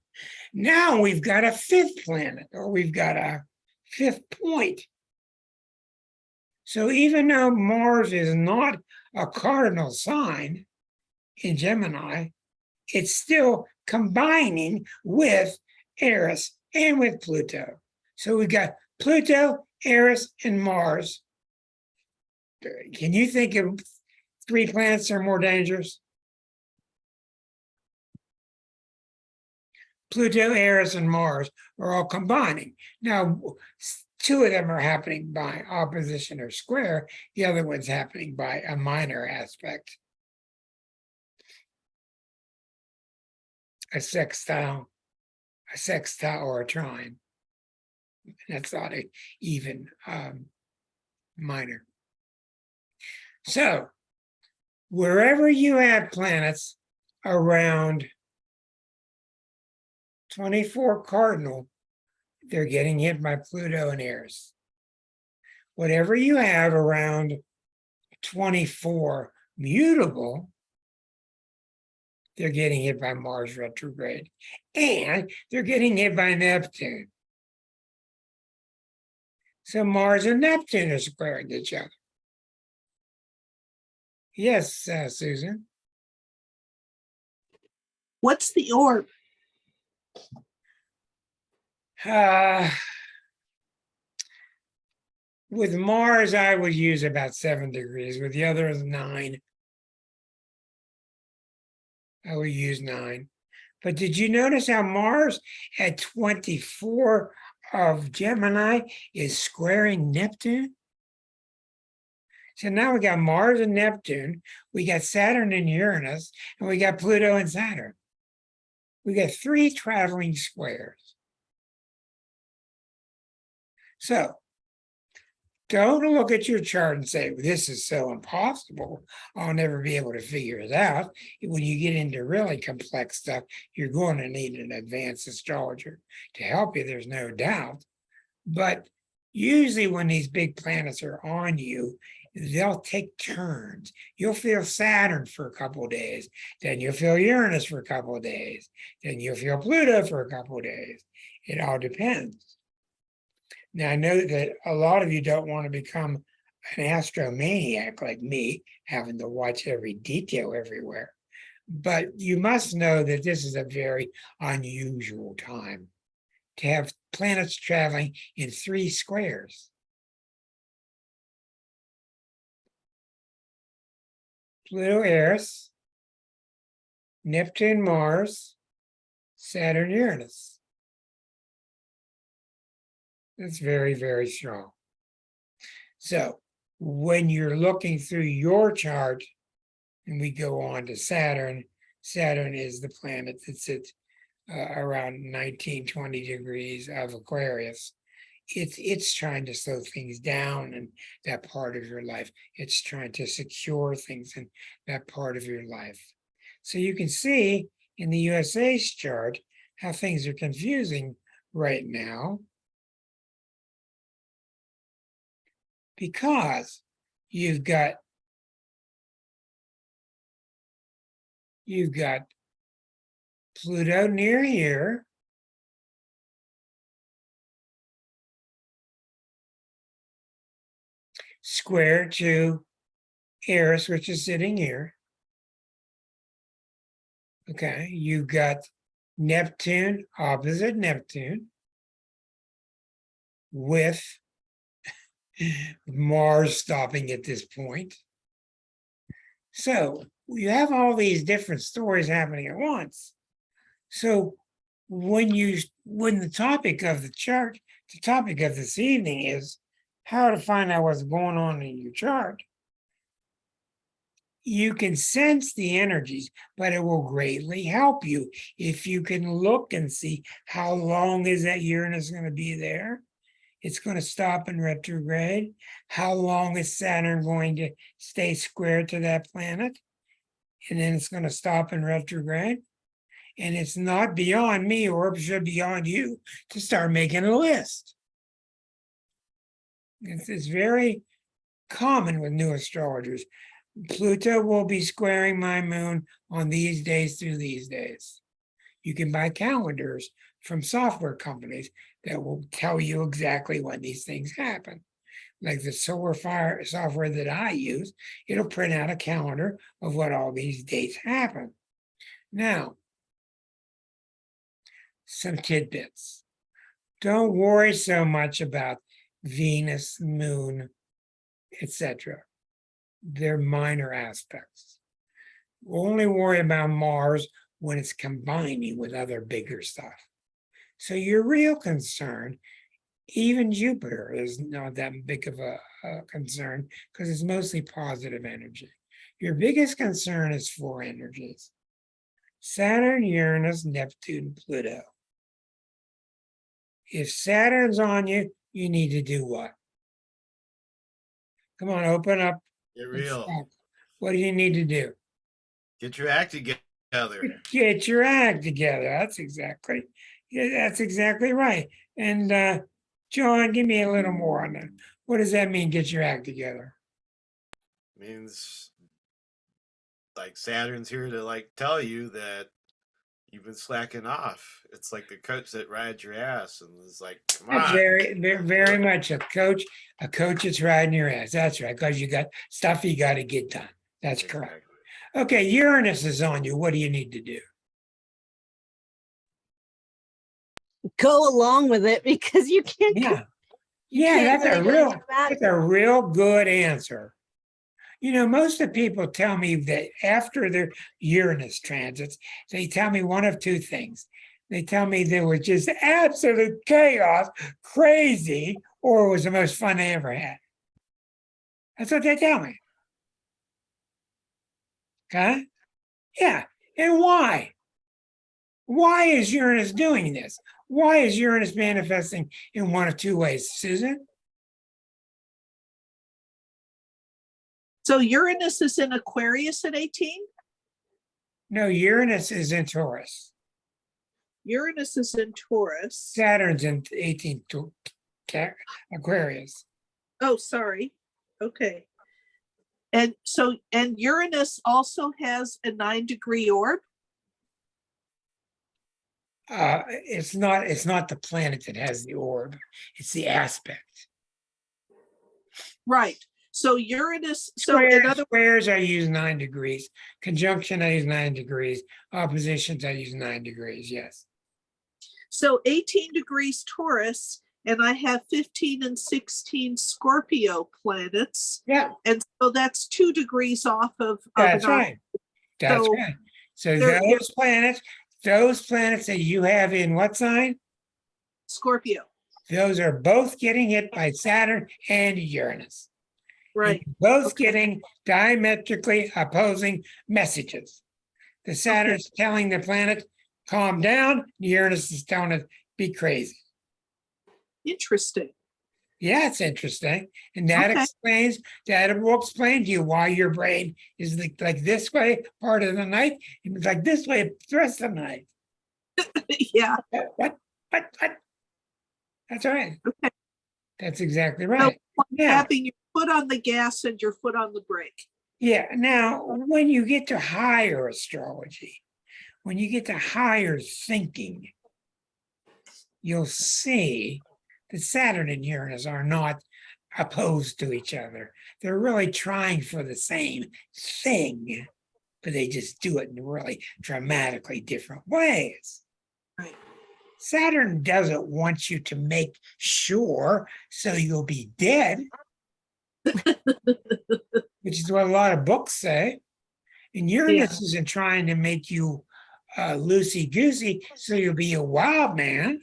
Now we've got a fifth planet, or we've got a fifth point. So even though Mars is not a cardinal sign in Gemini, it's still combining with Eris and with Pluto. So we've got Pluto, Eris, and Mars. Can you think of 3 planets that are more dangerous? Pluto, Eris, and Mars are all combining. Now, 2 of them are happening by opposition or square. The other one's happening by a minor aspect. A sextile or a trine. That's not even minor. So, wherever you have planets around 24 cardinal, they're getting hit by Pluto and Eris. Whatever you have around 24 mutable, they're getting hit by Mars retrograde. And they're getting hit by Neptune. So Mars and Neptune are squaring each other. Yes, Susan. What's the orb? With Mars, I would use about 7 degrees. With the others, 9. I would use 9. But did you notice how Mars at 24 of Gemini is squaring Neptune? So now we got Mars and Neptune, we got Saturn and Uranus, and we got Pluto and Saturn. We got 3 traveling squares. So don't look at your chart and say, this is so impossible, I'll never be able to figure it out. When you get into really complex stuff, you're going to need an advanced astrologer to help you, there's no doubt. But usually when these big planets are on you, they'll take turns. You'll feel Saturn for a couple of days, then you'll feel Uranus for a couple of days, then you'll feel Pluto for a couple of days. It all depends. Now, I know that a lot of you don't want to become an astromaniac like me, having to watch every detail everywhere. But you must know that this is a very unusual time to have planets traveling in 3 squares. Pluto, Eris, Neptune, Mars, Saturn, Uranus. That's very, very strong. So when you're looking through your chart, and we go on to Saturn, Saturn is the planet that sits around 19, 20 degrees of Aquarius. It's trying to slow things down in that part of your life. It's trying to secure things in that part of your life. So you can see in the USA's chart how things are confusing right now, because you've got Pluto near here. Square to Eris, which is sitting here. Okay, you got Neptune, opposite Neptune, with Mars stopping at this point. So you have all these different stories happening at once. So when the topic of the chart, the topic of this evening is how to find out what's going on in your chart, you can sense the energies, but it will greatly help you if you can look and see how long is that Uranus going to be there. It's going to stop in retrograde. How long is Saturn going to stay square to that planet? And then it's going to stop in retrograde. And it's not beyond me, or it should be beyond you, to start making a list. It's very common with new astrologers. Pluto will be squaring my moon on these days through these days. You can buy calendars from software companies that will tell you exactly when these things happen. Like the solar fire software that I use, it'll print out a calendar of what all these dates happen. Now, some tidbits. Don't worry so much about Venus, moon, etc. They're minor aspects. We'll only worry about Mars when it's combining with other bigger stuff. So your real concern, even Jupiter is not that big of a concern because it's mostly positive energy. Your biggest concern is four energies: Saturn, Uranus, Neptune, Pluto. If Saturn's on you, you need to do what? Come on, open up. Get real. What do you need to do? Get your act together. Get your act together. That's exactly right. And John, give me a little more on that. What does that mean, get your act together? Means like Saturn's here to like tell you that you've been slacking off. It's like the coach that rides your ass and is like, come That's on. very much a coach that's riding your ass. That's right, because you got stuff you got to get done. That's correct. Exactly. Okay, Uranus is on you. What do you need to do? Go along with it because you can't. Yeah, can't really go that's a real good answer. You know, most of the people tell me that after their Uranus transits, they tell me one of two things. They tell me there was just absolute chaos, crazy, or it was the most fun they ever had. That's what they tell me. Okay? Yeah. And why? Why is Uranus doing this? Why is Uranus manifesting in one of two ways, Susan? So Uranus is in Aquarius at 18? No, Uranus is in Taurus. Uranus is in Taurus. Saturn's in 18 Aquarius. Oh, sorry. Okay. And so, and Uranus also has a 9-degree orb? It's not the planet that has the orb, it's the aspect. Right. So Uranus, so in other Squares I use 9 degrees. Conjunction I use 9 degrees. Oppositions I use 9 degrees, yes. So 18 degrees Taurus, and I have 15 and 16 Scorpio planets. Yeah, And so that's 2 degrees off of that's an right. That's So right. So there- those planets that you have in what sign? Scorpio. Those are both getting hit by Saturn and Uranus. Right. And both getting diametrically opposing messages. The Saturn's telling the planet, calm down. Uranus is telling it, be crazy. Interesting. Yeah, it's interesting. And that Okay. will explain to you why your brain is like this way part of the night, and it's like this way the rest of the night. Yeah. What? That's right. Okay. That's exactly So right. Yeah. having your foot on the gas and your foot on the brake. Yeah. Now, when you get to higher astrology, when you get to higher thinking, you'll see that Saturn and Uranus are not opposed to each other. They're really trying for the same thing, but they just do it in really dramatically different ways. Right. Saturn doesn't want you to make sure so you'll be dead, which is what a lot of books say. And Uranus isn't trying to make you loosey-goosey so you'll be a wild man.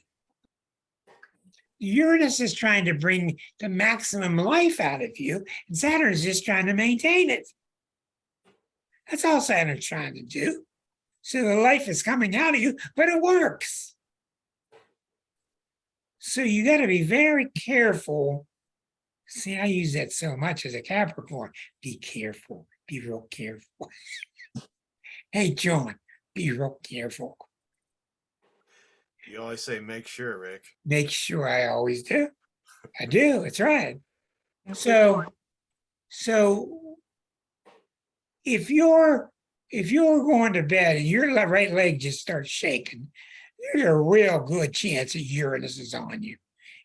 Uranus is trying to bring the maximum life out of you, and Saturn is just trying to maintain it. That's all Saturn's trying to do. So the life is coming out of you, but it works. So you got to be very careful. See, I use that so much as a Capricorn. Be careful. Be real careful. Hey, John, be real careful. You always say, make sure, Rick. Make sure. I always do. I do. It's right. So if you're going to bed and your right leg just starts shaking, there's a real good chance that Uranus is on you.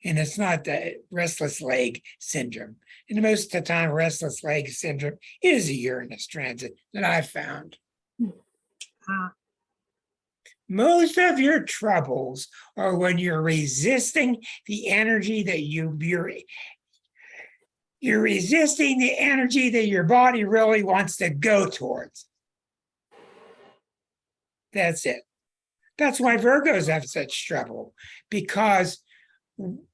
And it's not the restless leg syndrome. And most of the time, restless leg syndrome is a Uranus transit that I've found. Most of your troubles are when you're resisting the energy that you're resisting the energy that your body really wants to go towards. That's it. That's why Virgos have such trouble, because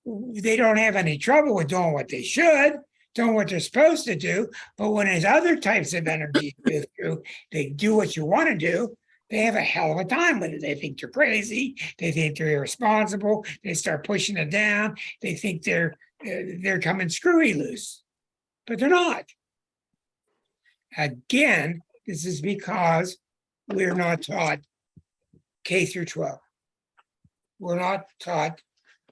they don't have any trouble with doing what they should, doing what they're supposed to do. But when there's other types of energy go through, they do what you want to do. They have a hell of a time with it. They think they're crazy. They think they're irresponsible. They start pushing it down. They think they're coming screwy loose, but they're not. Again, this is because we're not taught K through 12. We're not taught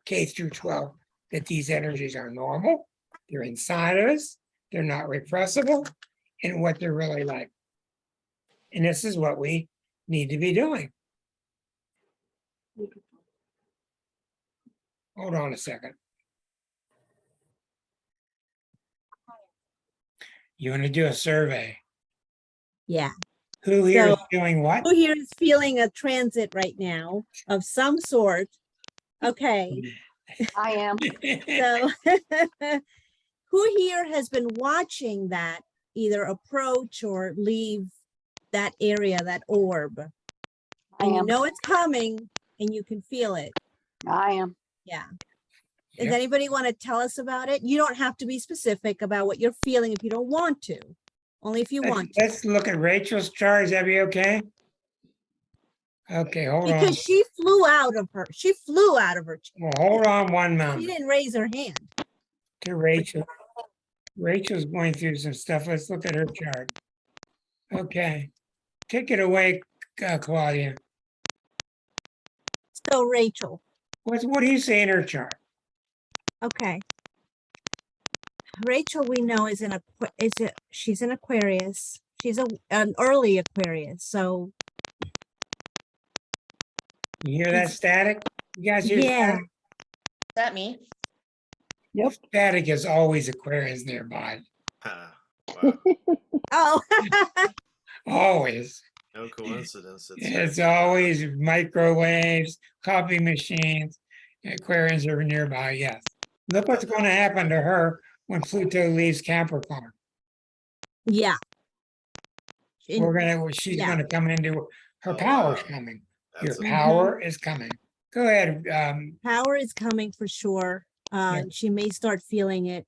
K through 12 that these energies are normal. They're inside of us. They're not repressible, and what they're really like. And this is what we need to be doing. Hold on a second. You want to do a survey? Yeah. Who here is So- doing what? Who here is feeling a transit right now of some sort? Okay. I am. So who here has been watching that either approach or leave that area, that orb? I And you am. know it's coming and you can feel it. I am. Yeah. Does Yep. anybody want to tell us about it? You don't have to be specific about what you're feeling if you don't want to. Only if you want to. Let's look at Rachel's chart. Is that be okay? Okay, hold on. Because she flew out of her. She flew out of her. Well, hold on one She moment didn't raise her hand. to Rachel. Rachel's going through some stuff. Let's look at her chart. Okay, take it away, Claudia. So Rachel, What do you say in her chart? okay. Rachel, we know she's an Aquarius. She's an early Aquarius. So You hear that static? You guys hear yeah. static? That me? Yep. Static is always Aquarius nearby. Wow. Oh, Always. No coincidence. It's always microwaves, coffee machines, Aquarians are nearby, yes. Look what's going to happen to her when Pluto leaves Capricorn. yeah. In- She's yeah. gonna come into her Oh, power's wow. coming. Your That's power is coming. Go ahead. Power is coming for sure. Yeah. She may start feeling it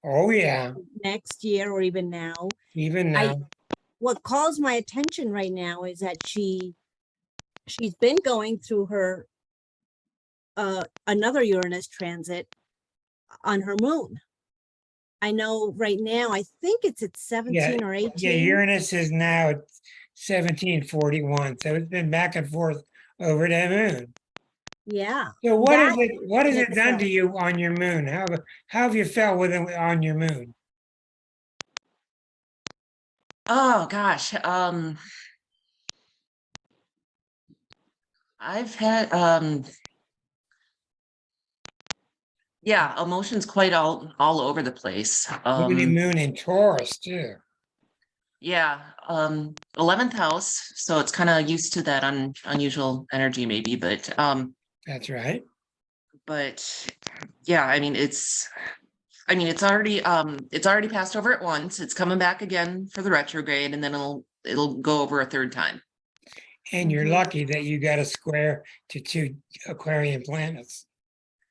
Oh yeah, next year or even now. even I- now. What calls my attention right now is that she's been going through her another Uranus transit on her moon. I know right now, I think it's at 17 or 18. Yeah, Uranus is now at 1741, so it's been back and forth over the moon. Yeah. So what has it makes done to sense. you on your moon? How have you felt with it on your moon? Oh gosh. I've had, yeah, emotions quite all over the place. Moon in Taurus too. Yeah, 11th house, so it's kind of used to that unusual energy maybe, but That's right. yeah, I mean it's already passed over it once. It's coming back again for the retrograde, and then it'll go over a third time. And you're Mhm. lucky that you got a square to 2 Aquarian planets.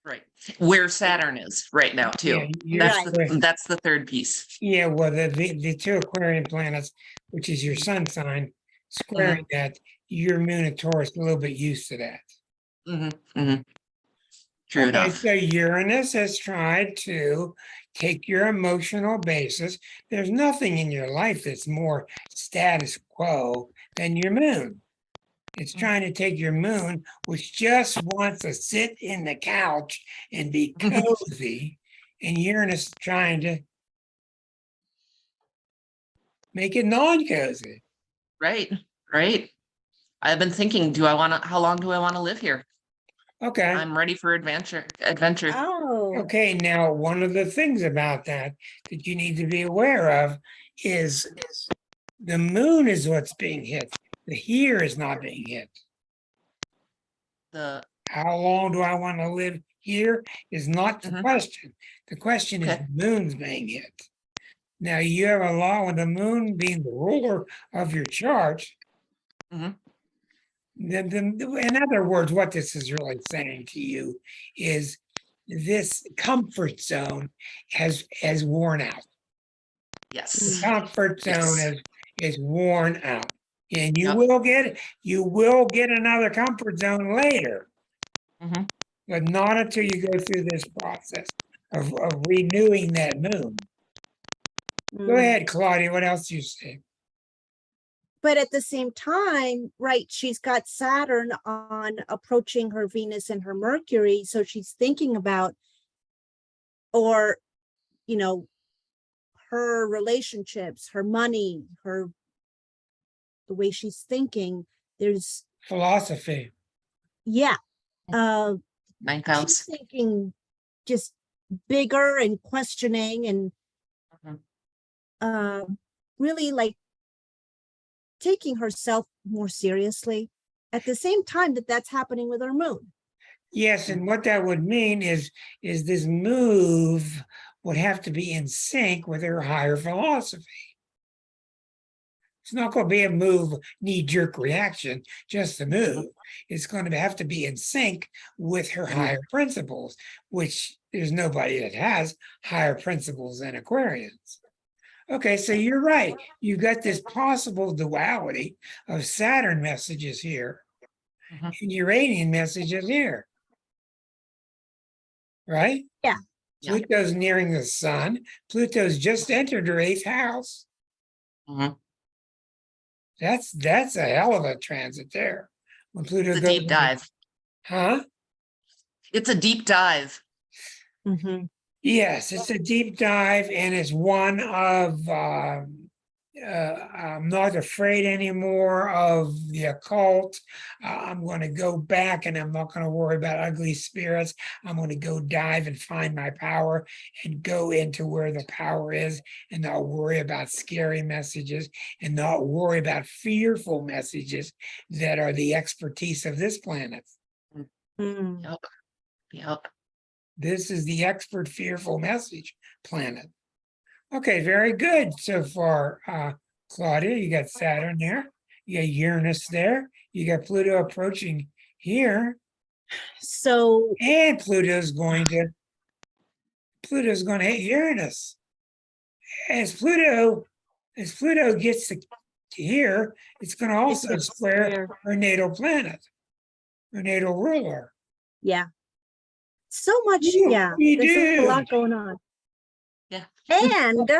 Right. Where Saturn is right now Yeah, too. you're That's square. that's the third piece. Yeah, well, the 2 Aquarian planets, which is your sun sign, squaring that, your moon in Taurus a little bit used to that. True Okay, enough. so Uranus has tried to take your emotional basis. There's nothing in your life that's more status quo than your moon. It's trying to take your moon, which just wants to sit in the couch and be cozy, and Uranus is trying to make it non-cozy. Right. I've been thinking, how long do I want to live here? Okay. I'm ready for adventure. Oh, Okay, now one of the things about that you need to be aware of is the moon is what's being hit. The here is not being hit. How long do I want to live here is not the question. The question is Okay. the moon's being hit. Now you have a law with the moon being the ruler of your chart. Mhm. In other words, what this is really saying to you is this comfort zone has worn out. The Yes. comfort zone is worn out. And you Yep. will get another comfort zone later, Mhm. but not until you go through this process of renewing that moon. Go mm. ahead, Claudia. What else do you see? But at the same time, right, she's got Saturn on approaching her Venus and her Mercury. So she's thinking about, or, you know, her relationships, her money, the way she's thinking. There's, Philosophy. yeah, 9th she's house. thinking just bigger and questioning and really like taking herself more seriously at the same time that's happening with her moon. Yes, and what that would mean is this move would have to be in sync with her higher philosophy. It's not going to be a move, knee-jerk reaction, just a move. It's going to have to be in sync with her higher principles, which there's nobody that has higher principles than Aquarians. Okay, so you're right. You got this possible duality of Saturn messages here and Uranian messages here. Right? Yeah. Pluto's nearing the sun. Pluto's just entered her 8th house. That's a hell of a transit there. When Pluto It's a goes deep dive. Huh? It's a deep dive. Mm-hmm. Yes, it's a deep dive, and it's one of I'm not afraid anymore of the occult. I'm going to go back and I'm not going to worry about ugly spirits. I'm going to go dive and find my power and go into where the power is and not worry about scary messages and not worry about fearful messages that are the expertise of this planet. Mm. Yep. This is the expert fearful message planet. Okay, very good so far, Claudia. You got Saturn there, you got Uranus there, you got Pluto approaching here, So and Pluto's going to hit Uranus. As Pluto gets to here, it's going to also gets square her natal planet, her natal ruler. yeah. So much, yeah. You There's a do. lot going on. Yeah. And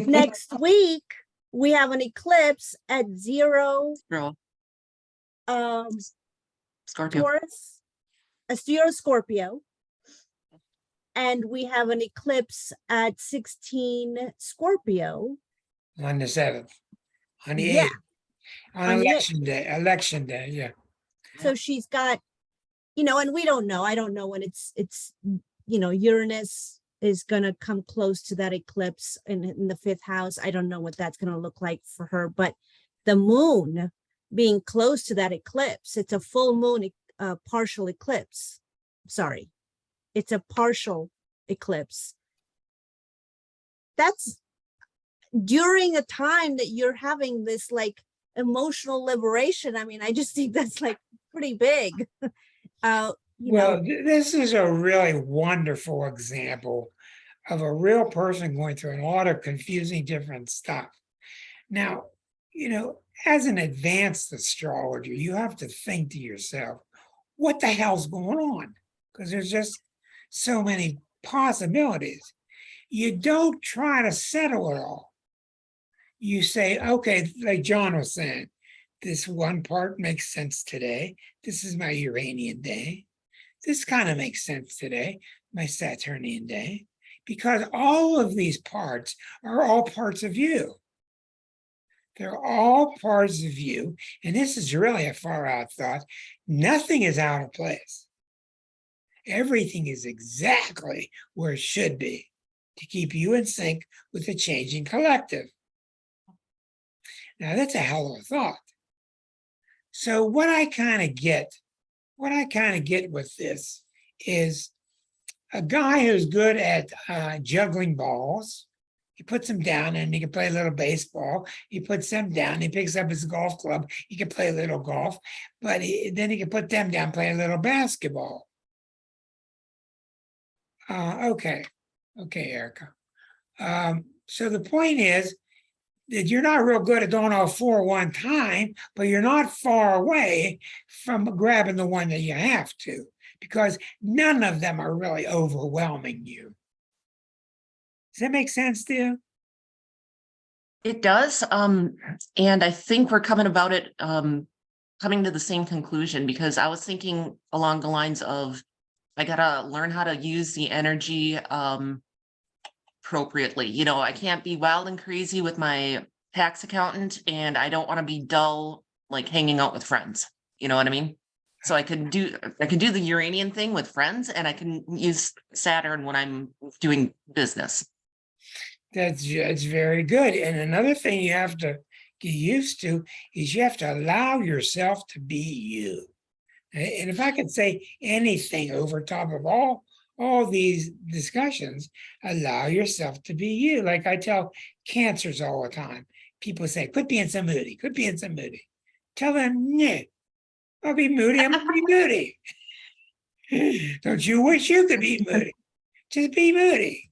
next week we have an eclipse at 0 Girl. Scorpio. Taurus, a 0 Scorpio. And we have an eclipse at 16 Scorpio. On the 7th, on the Yeah. 8th, on election day, yeah. So she's got, and we don't know. I don't know when it's Uranus is going to come close to that eclipse in the 5th house. I don't know what that's going to look like for her, but the moon being close to that eclipse, it's a full moon, partial eclipse. Sorry, it's a partial eclipse. That's during a time that you're having this like emotional liberation. I mean, I just think that's like pretty big. This is a really wonderful example of a real person going through a lot of confusing different stuff. Now, as an advanced astrologer, you have to think to yourself, what the hell's going on? Because there's just so many possibilities. You don't try to settle it all. You say, okay, like John was saying, this one part makes sense today. This is my Uranian day. This kind of makes sense today, my Saturnian day, because all of these parts are all parts of you. They're all parts of you. And this is really a far out thought. Nothing is out of place. Everything is exactly where it should be to keep you in sync with the changing collective. Now, that's a hell of a thought. So what I kind of get with this is a guy who's good at juggling balls. He puts them down and he can play a little baseball. He puts them down. He picks up his golf club. He can play a little golf, but then he can put them down, play a little basketball. Okay, Erica. So the point is that you're not real good at doing all 4 at one time, but you're not far away from grabbing the one that you have to, because none of them are really overwhelming you. Does that make sense to you? It does. And I think we're coming to the same conclusion, because I was thinking along the lines of, I gotta learn how to use the energy appropriately. I can't be wild and crazy with my tax accountant, and I don't want to be dull, like hanging out with friends. You know what I mean? So I can do the Uranian thing with friends, and I can use Saturn when I'm doing business. That's very good. And another thing you have to get used to is you have to allow yourself to be you. And if I could say anything over top of all these discussions, allow yourself to be you. Like I tell cancers all the time. People say, quit being so moody, quit being so moody. Tell them, nah, I'll be moody, I'm gonna be moody. Don't you wish you could be moody? Just be moody.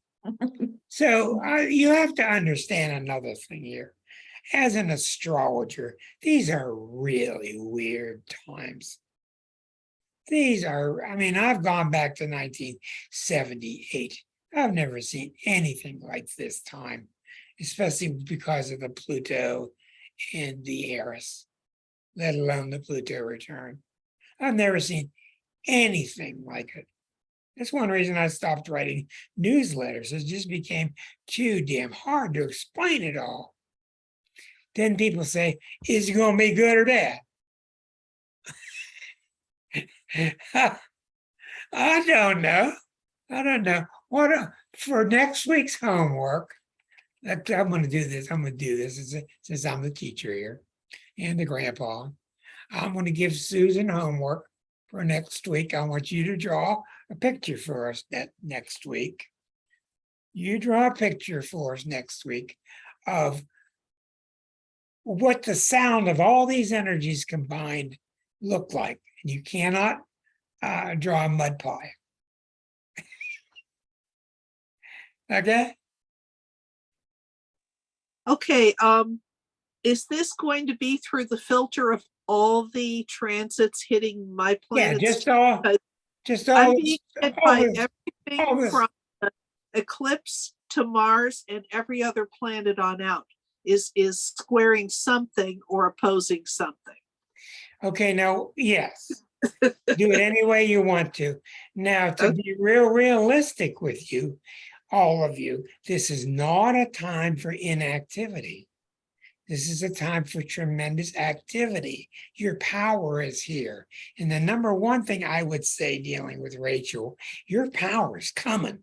So you have to understand another thing here. As an astrologer, these are really weird times. These are, I've gone back to 1978. I've never seen anything like this time, especially because of the Pluto and the Eris, let alone the Pluto return. I've never seen anything like it. That's one reason I stopped writing newsletters. It just became too damn hard to explain it all. Then people say, is it going to be good or bad? I don't know. What for next week's homework? I'm going to do this. Since I'm the teacher here and the grandpa. I'm going to give Susan homework for next week. I want you to draw a picture for us next week. You draw a picture for us next week of what the sound of all these energies combined look like. And you cannot draw a mud pie. Okay? Okay, is this going to be through the filter of all the transits hitting my Yeah, planets? just I'm all, being hit all by this- all everything this- from the eclipse to Mars and every other planet on out is squaring something or opposing something. Okay, now, yes. Do it any way you want to. Now, to be realistic with you, all of you, this is not a time for inactivity. This is a time for tremendous activity. Your power is here. And the number one thing I would say dealing with Rachel, your power is coming.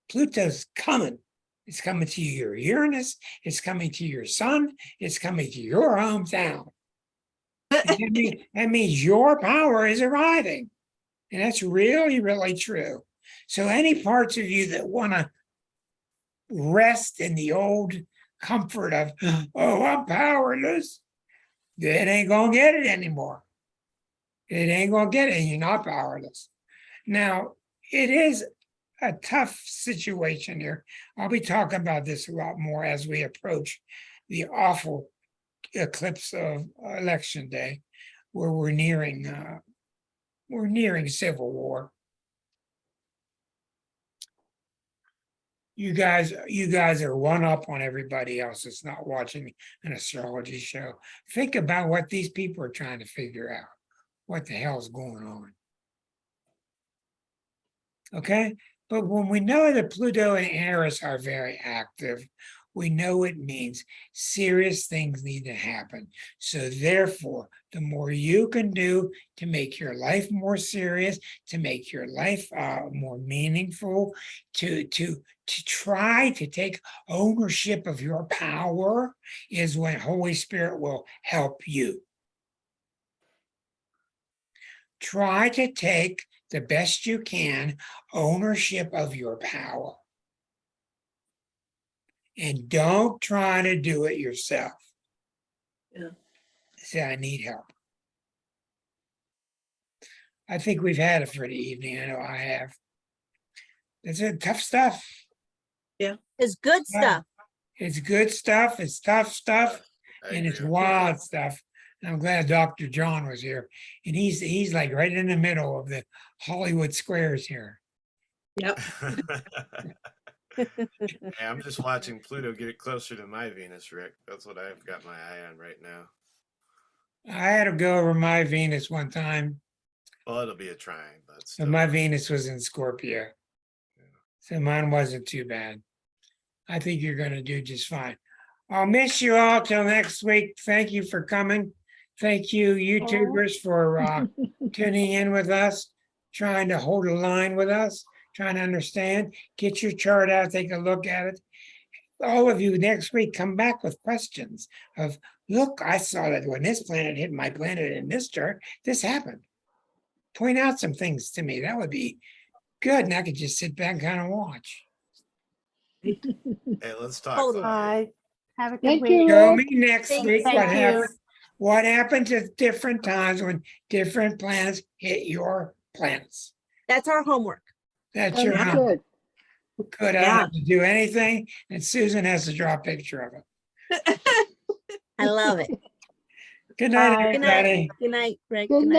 Pluto's coming. It's coming to your Uranus. It's coming to your sun. It's coming to your hometown. That means your power is arriving. And that's really, really true. So any parts of you that want to rest in the old comfort of, oh, I'm powerless, it ain't gonna get it anymore. It ain't gonna get it, and you're not powerless. Now, it is a tough situation here. I'll be talking about this a lot more as we approach the awful eclipse of election day, where we're nearing civil war. You guys are one up on everybody else that's not watching an astrology show. Think about what these people are trying to figure out. What the hell's going on? Okay, but when we know that Pluto and Aries are very active, we know it means serious things need to happen. So therefore, the more you can do to make your life more serious, to make your life more meaningful, to try to take ownership of your power, is when Holy Spirit will help you. Try to take the best you can ownership of your power. And don't try to do it yourself. Yeah. Say, I need help. I think we've had it for the evening. I know I have. It's tough stuff. It's good Yeah. stuff. It's good stuff. It's tough stuff. I And it's agree with wild stuff. And I'm glad Dr. John was here. And he's like right in the middle of the Hollywood squares here. Yep. Hey, I'm just watching Pluto get it closer to my Venus, Rick. That's what I've got my eye on right now. I had to go over my Venus one time, Well, it'll be a trine, but but still. my Venus was in Scorpio. So mine wasn't too bad. I think you're going to do just fine. I'll miss you all till next week. Thank you for coming. Thank you, YouTubers, for tuning in with us, trying to hold a line with us, trying to understand. Get your chart out, take a look at it. All of you next week, come back with questions of, look, I saw that when this planet hit my planet in this chart, this happened. Point out some things to me. That would be good. And I could just sit back and kind of watch. Hey, let's talk. Totally. Chloe. Have a good Thank week. you. Show Rick. me next Thank week you. what happens at different times when different planets hit your planets. That's our homework. That's your That's homework. good. Good. I Yeah. don't have to do anything, and Susan has to draw a picture of it. I love it. Good night, Bye. Good night. everybody. Good night, Greg. Good night.